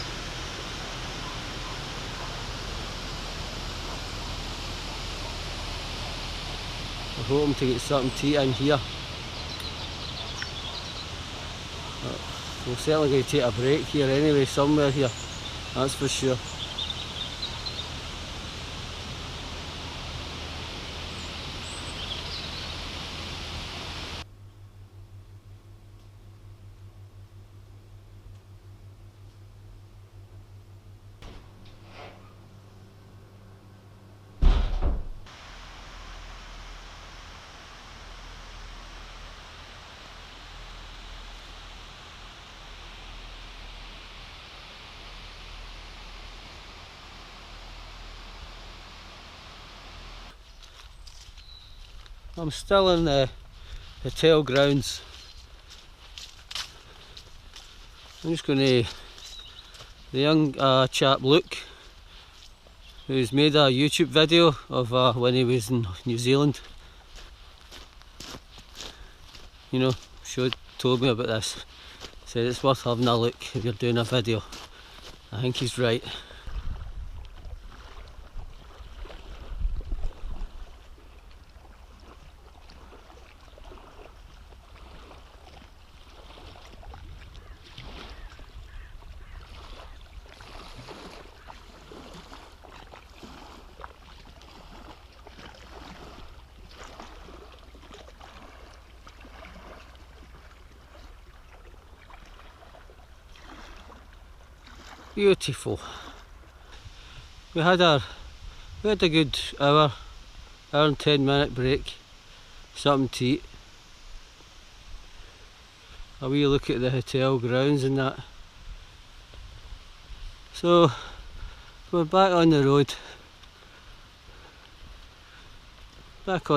We're hoping to get something to eat in here. We're certainly going to take a break here anyway, somewhere here, that's for sure. I'm still in the hotel grounds. I'm just going to, the young chap Luke, who's made a YouTube video of when he was in New Zealand, you know, told me about this. Said it's worth having a look if you're doing a video. I think he's right. Beautiful. We had a good hour and 10-minute break, something to eat, a wee look at the hotel grounds and that. So we're back on the road. If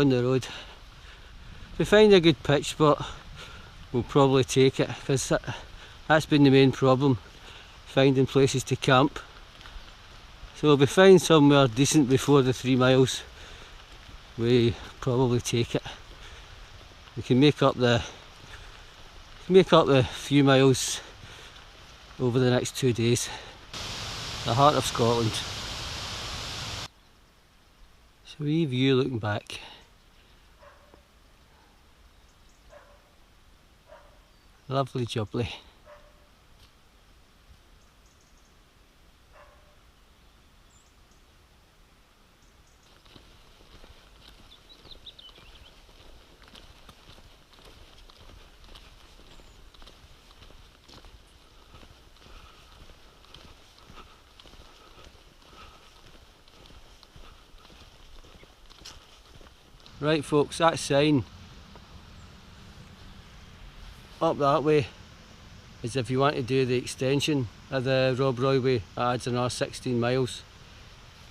we find a good pitch spot, we'll probably take it, because that's been the main problem, finding places to camp. So if we find somewhere decent before the 3 miles, we probably take it. We can make up the few miles over the next 2 days. The heart of Scotland. So wee view looking back. Lovely jubbly. Right folks, that sign up that way is if you want to do the extension of the Rob Roy Way. It adds another 16 miles,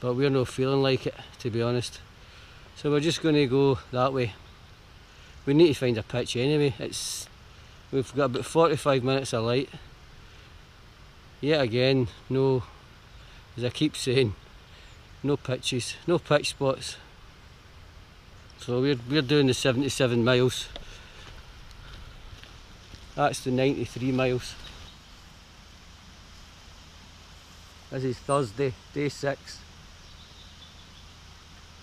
but we're not feeling like it, to be honest, so we're just going to go that way. We need to find a pitch anyway. We've got about 45 minutes of light. Yet again, no, as I keep saying, no pitches, no pitch spots. So we're doing the 77 miles. That's the 93 miles. This is Thursday, day 6.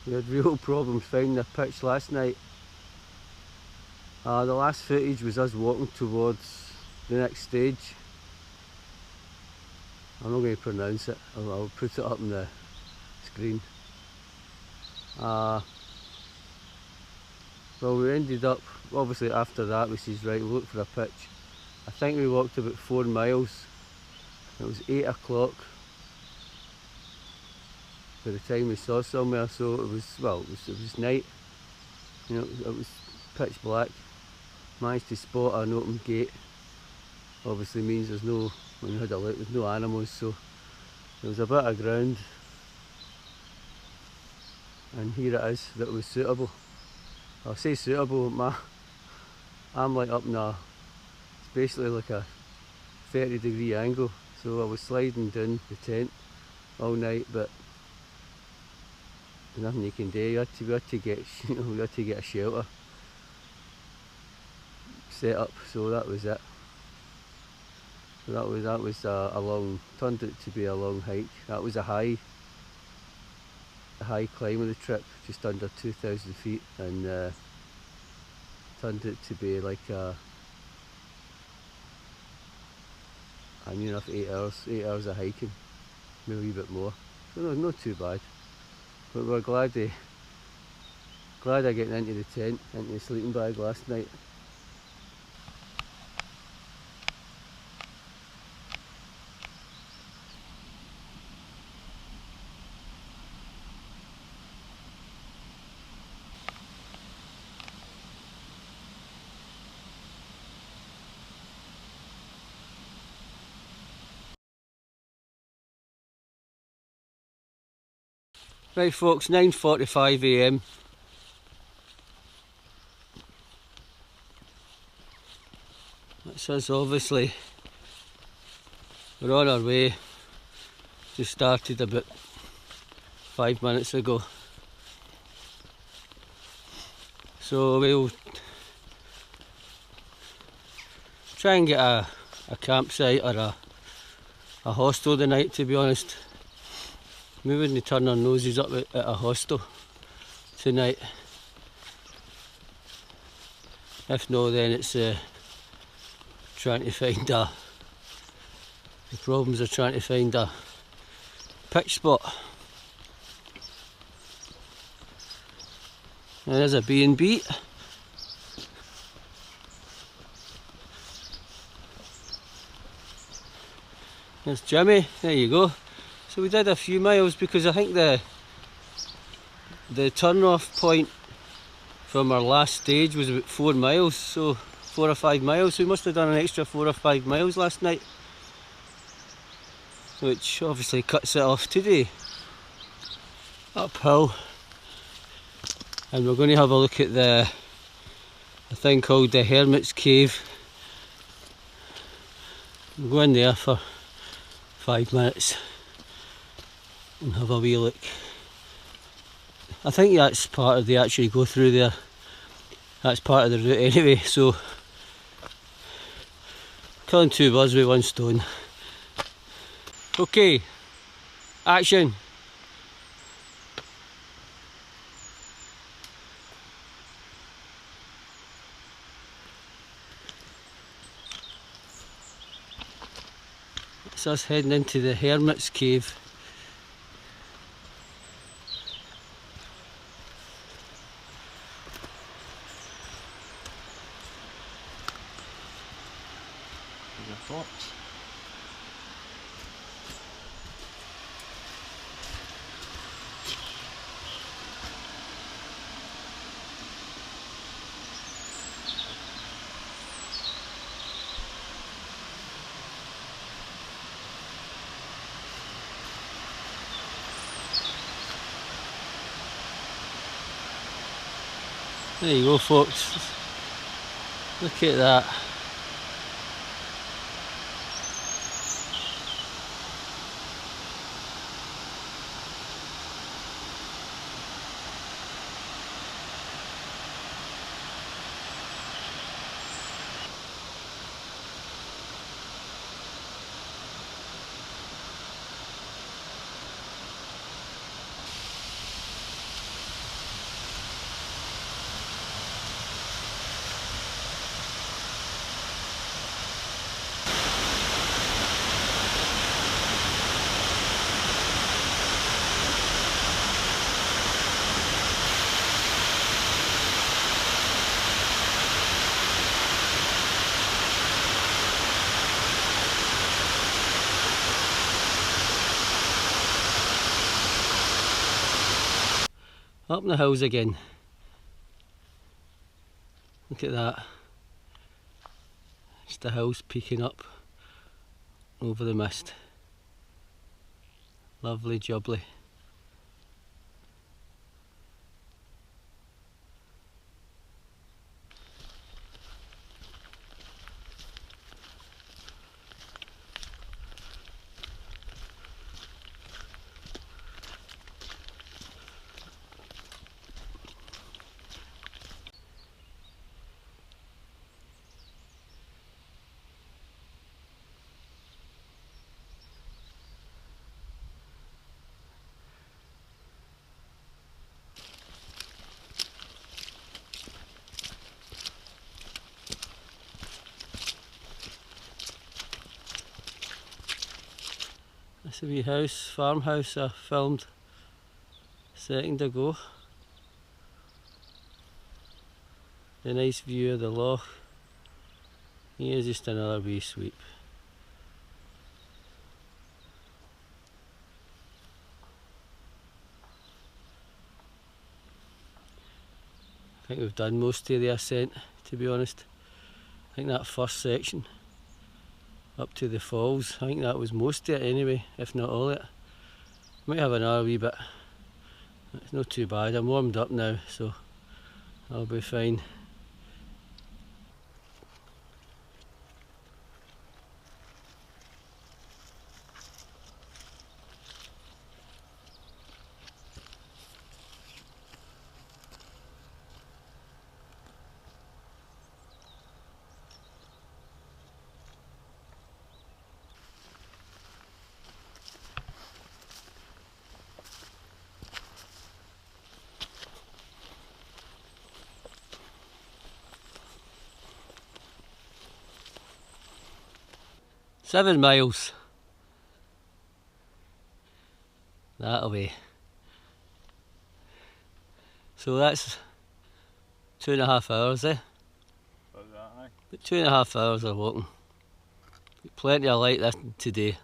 We had real problems finding a pitch last night. The last footage was us walking towards the next stage. I'm not going to pronounce it, I'll put it up on the screen. Well, we ended up, obviously after that we says, right, we'll look for a pitch. I think we walked about 4 miles. It was 8 o'clock by the time we saw somewhere, so it was, well, it was night. You know, it was pitch black. Managed to spot an open gate. Obviously means there's no, when we had a look, there's no animals, so there was a bit of ground. And here it is that was suitable. I'll say suitable, I'm like up in a, it's basically like a 30-degree angle, so I was sliding down the tent all night, but there's nothing you can do. We had to get, you know, we had to get a shelter set up, so that was it. So that was a long, turned out to be a long hike. That was a high climb of the trip, just under 2,000 feet, and turned out to be like a near enough 8 hours of hiking, maybe a wee bit more. So no, not too bad. But we're glad of getting into the tent, into the sleeping bag last night. Right folks, 9:45 AM. That's us, obviously. We're on our way. Just started about 5 minutes ago. So we'll try and get a campsite or a hostel tonight, to be honest. We wouldn't turn our noses up at a hostel tonight. If no, then it's trying to find the problems are trying to find a pitch spot. And there's a B&B. There's Jimmy, there you go. So we did a few miles because I think the turn off point from our last stage was about 4 miles, so 4 or 5 miles, so we must have done an extra 4 or 5 miles last night, which obviously cuts it off today, uphill. And we're going to have a look at a thing called the Hermit's Cave. We'll go in there for 5 minutes and have a wee look. I think that's part of, they actually go through there. That's part of the route anyway, so killing 2 birds with 1 stone. Okay, action. It's us heading into the Hermit's Cave. Fox. There you go folks, look at that. Up in the hills again. Look at that. It's the hills peeking up over the mist. Lovely jubbly. That's a wee house, farmhouse I filmed a second ago. A nice view of the loch. Here's just another wee sweep. I think we've done most of the ascent, to be honest. I think that first section up to the falls, I think that was most of it anyway, if not all of it. Might have another wee bit. It's not too bad, I'm warmed up now, so I'll be fine. Seven miles that away. So that's 2.5 hours, eh? About that, aye. But 2.5 hours of walking. Plenty of light this today.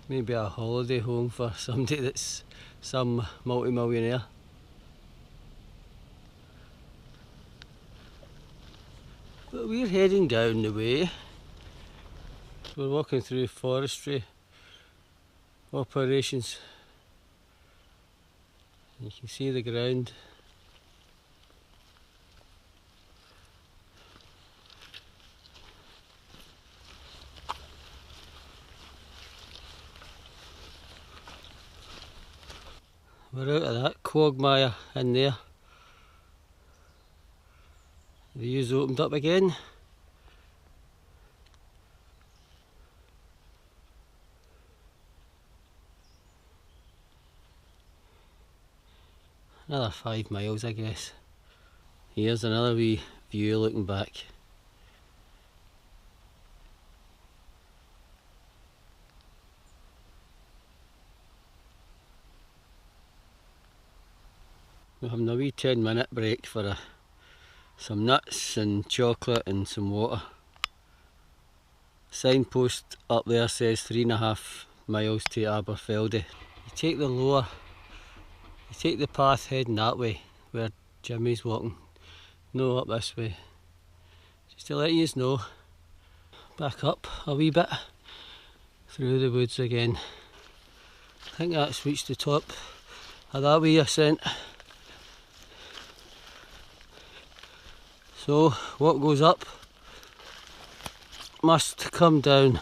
Maybe a holiday home for somebody that's some multi-millionaire. But we're heading down the way. We're walking through forestry operations. You can see the ground. We're out of that quagmire in there. The view's opened up again. Another 5 miles, I guess. Here's another wee view looking back. We're having a wee 10-minute break for some nuts and chocolate and some water. Signpost up there says 3.5 miles to Aberfeldy. You take the lower, you take the path heading that way where Jimmy's walking, no up this way. Just to let you know, back up a wee bit through the woods again. I think that's reached the top of that wee ascent. So what goes up must come down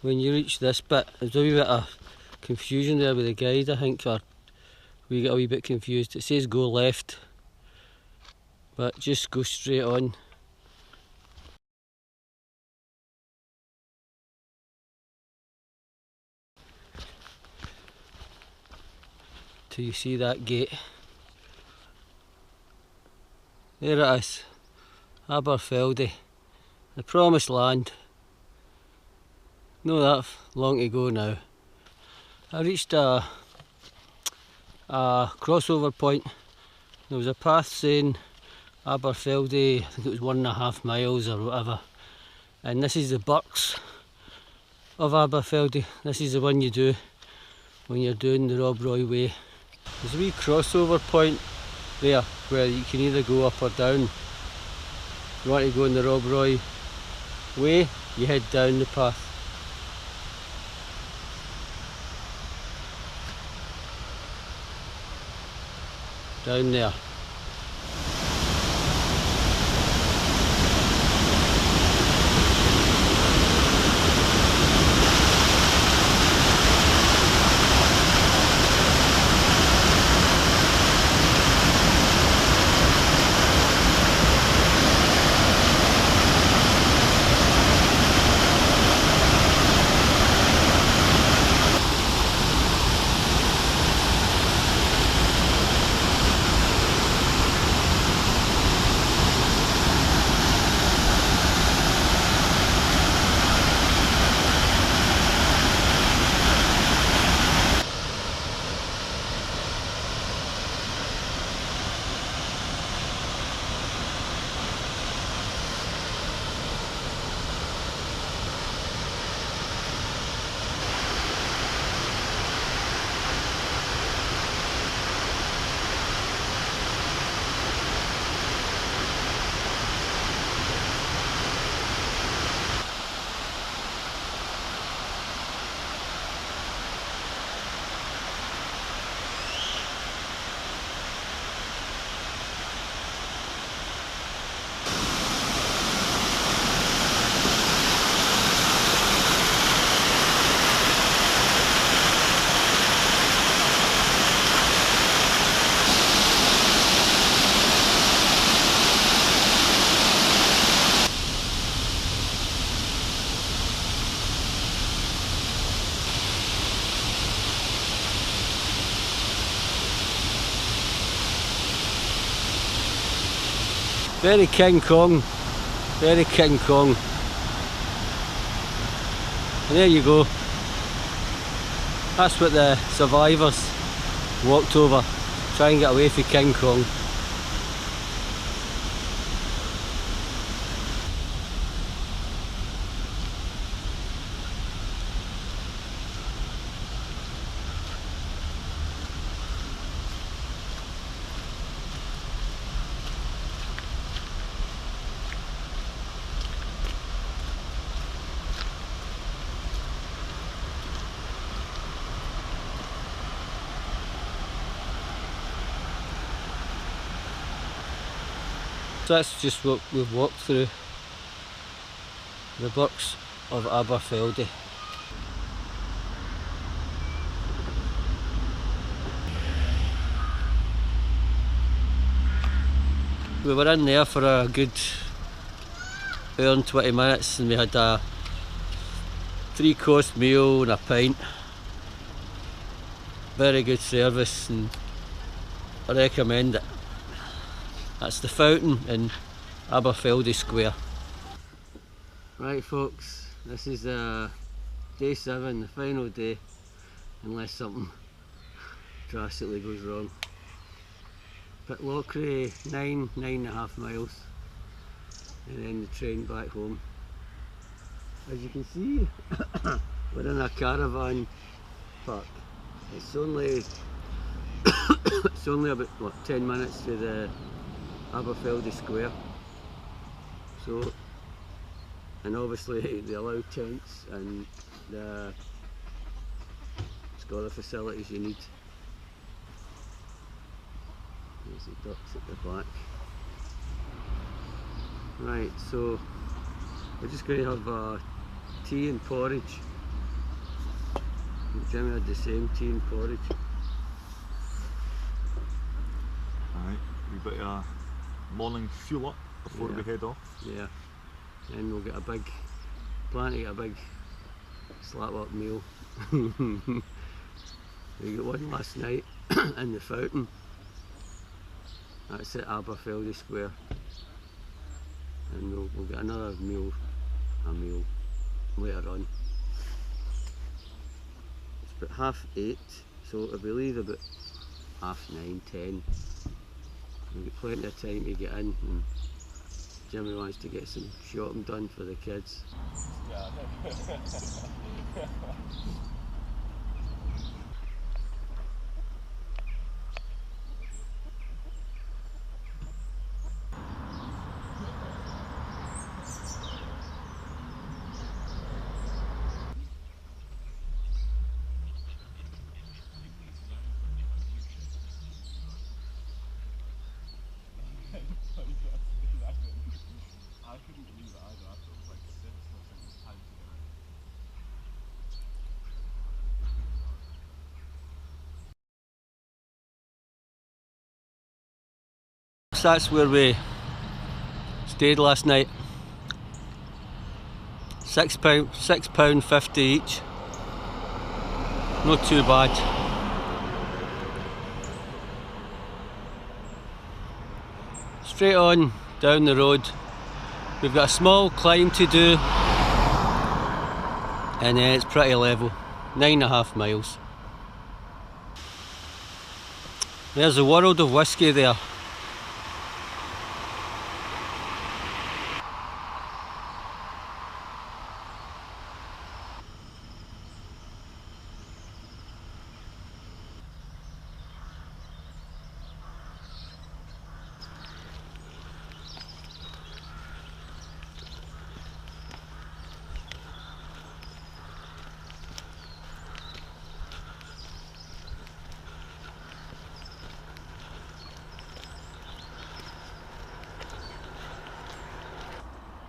when you reach this bit. There's a wee bit of confusion there with the guide, I think, or we get a wee bit confused. It says go left, but just go straight on. Till you see that gate. There it is, Aberfeldy, the promised land. Not that long to go now. I reached a a crossover point. There was a path saying Aberfeldy, I think it was 1.5 miles or whatever, and this is the Burks of Aberfeldy. This is the one you do when you're doing the Rob Roy Way. There's a wee crossover point there where you can either go up or down. If you want to go in the Rob Roy Way, you head down the path. Down there. Very King Kong, very King Kong. And there you go. That's what the survivors walked over, try and get away from King Kong. So that's just what we've walked through, the Burks of Aberfeldy. We were in there for a good hour and 20 minutes and we had a 3-course meal and a pint. Very good service and I recommend it. That's the fountain in Aberfeldy Square. Right folks, this is day 7, the final day, unless something drastically goes wrong. Pitlochry, 9.5 miles, and then the train back home. As you can see, we're in a caravan park. It's only about what, 10 minutes to the Aberfeldy Square. So, and obviously they allow tents and it's got all the facilities you need. There's the ducks at the back. Right, so we're just going to have tea and porridge. Jimmy had the same tea and porridge. Aye, we bit of morning fuel up before we head off. Yeah, and we'll get a big, plan to get a big slap up meal. We got one last night in the fountain. That's at Aberfeldy Square. And we'll get another meal later on. It's about 8:30, so if we leave about 9:30, 10. We've got plenty of time to get in, and Jimmy wants to get some shopping done for the kids. That's where we stayed last night. £6.50 each. Not too bad. Straight on down the road. We've got a small climb to do, and then it's pretty level. 9.5 miles. There's a world of whiskey there.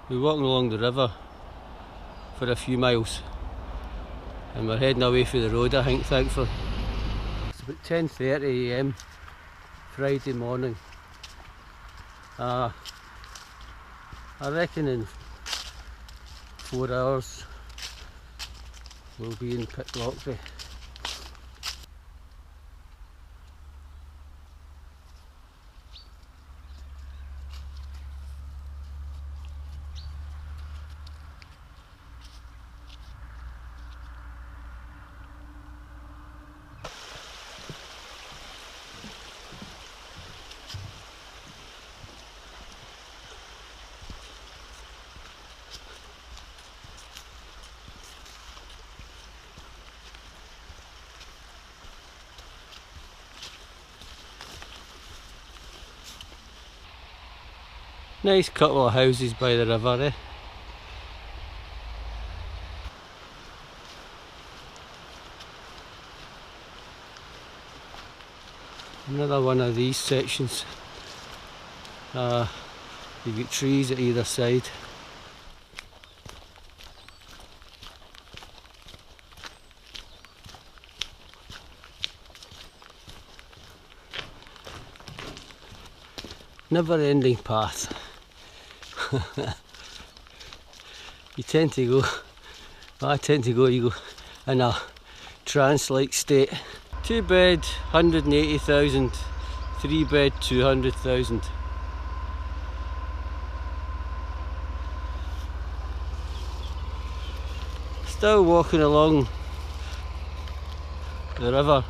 We're walking along the river for a few miles, and we're heading away for the road, I think, thankfully. It's about 10:30 AM Friday morning. I reckon in 4 hours we'll be in Pitlochry. Nice couple of houses by the river, eh? Another one of these sections. You've got trees at either side. Never ending path. You tend to go, I tend to go, you go in a trance-like state. 2 bed, 180,000, 3 bed, 200,000. Still walking along the river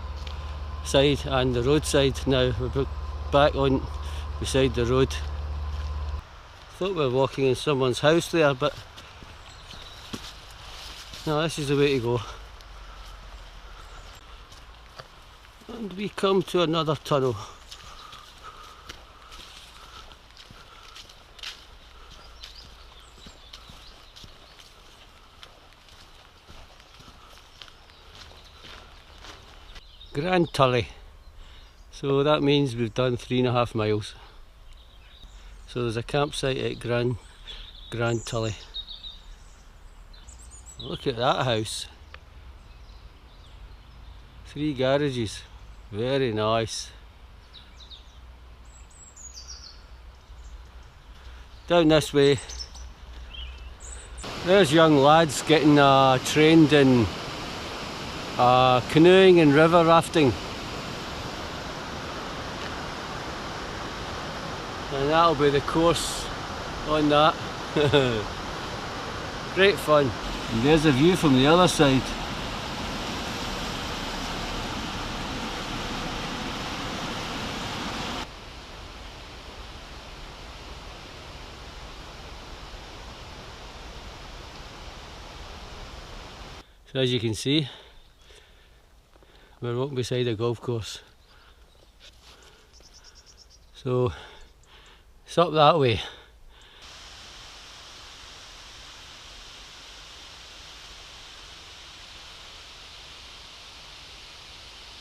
side and the roadside now. We're back on beside the road. Thought we were walking in someone's house there, but no, this is the way to go. And we come to another tunnel. Grandtully. So that means we've done 3.5 miles. So there's a campsite at Grandtully. Look at that house. 3 garages. Very nice. Down this way, there's young lads getting trained in canoeing and river rafting. And that'll be the course on that. Great fun. And there's a view from the other side. So as you can see, we're walking beside a golf course. So it's up that way.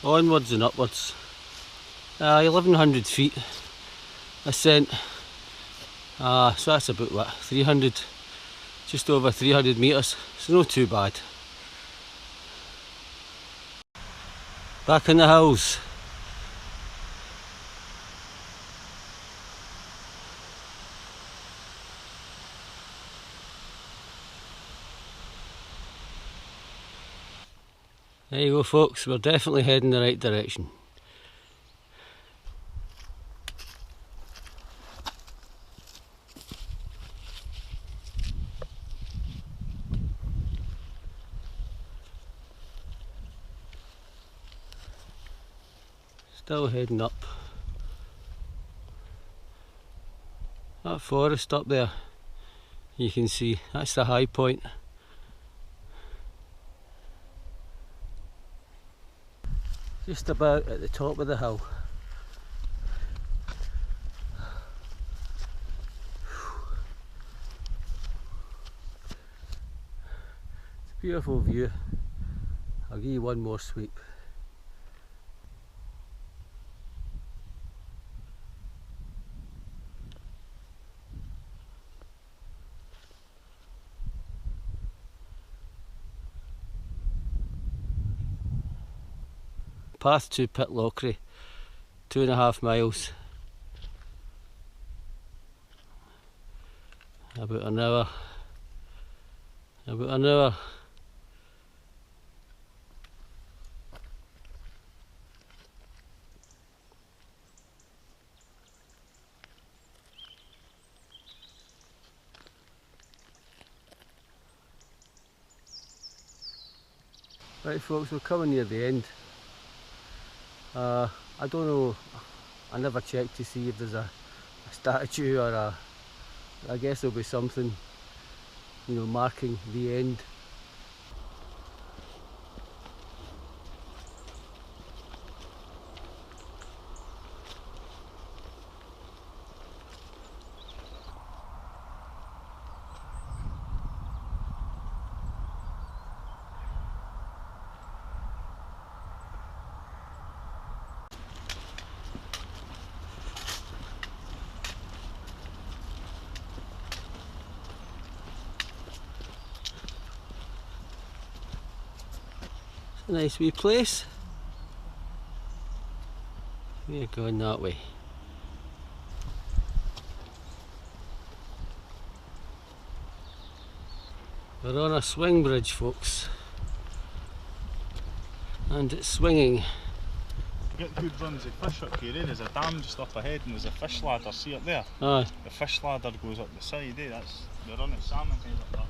Onwards and upwards. 1100 feet ascent. So that's about what, 300, just over 300 metres. So not too bad. Back in the hills. There you go folks, we're definitely heading the right direction. Still heading up. That forest up there, you can see, that's the high point. Just about at the top of the hill. It's a beautiful view. I'll give you one more sweep. Path to Pitlochry, 2.5 miles. About an hour. Right folks, we're coming near the end. I don't know, I never checked to see if there's a statue or I guess there'll be something, you know, marking the end. Nice wee place. We're going that way. We're on a swing bridge folks, and it's swinging. Get good runs of fish up here, eh? There's a dam just up ahead and there's a fish ladder, see up there? Aye. The fish ladder goes up the side, eh? They're running salmon head up that.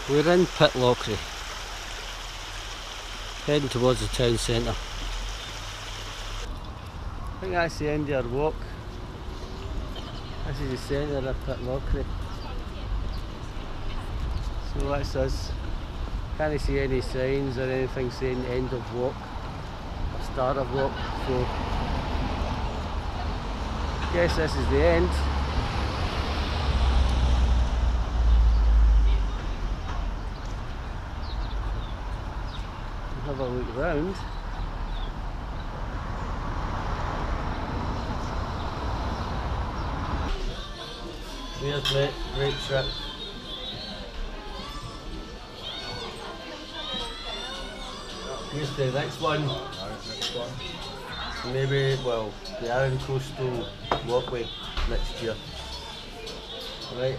We're in Pitlochry, heading towards the town centre. I think that's the end of our walk. This is the centre of Pitlochry. So that's us. Can't see any signs or anything saying end of walk or start of walk, so I guess this is the end. Have a look round. There's mate, great trip. Here's the next one. Maybe, well, the Arran Coastal Walkway next year. Right,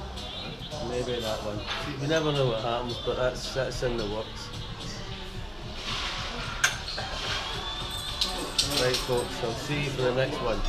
maybe that one. You never know what happens, but that's in the works. Right folks, I'll see you for the next one.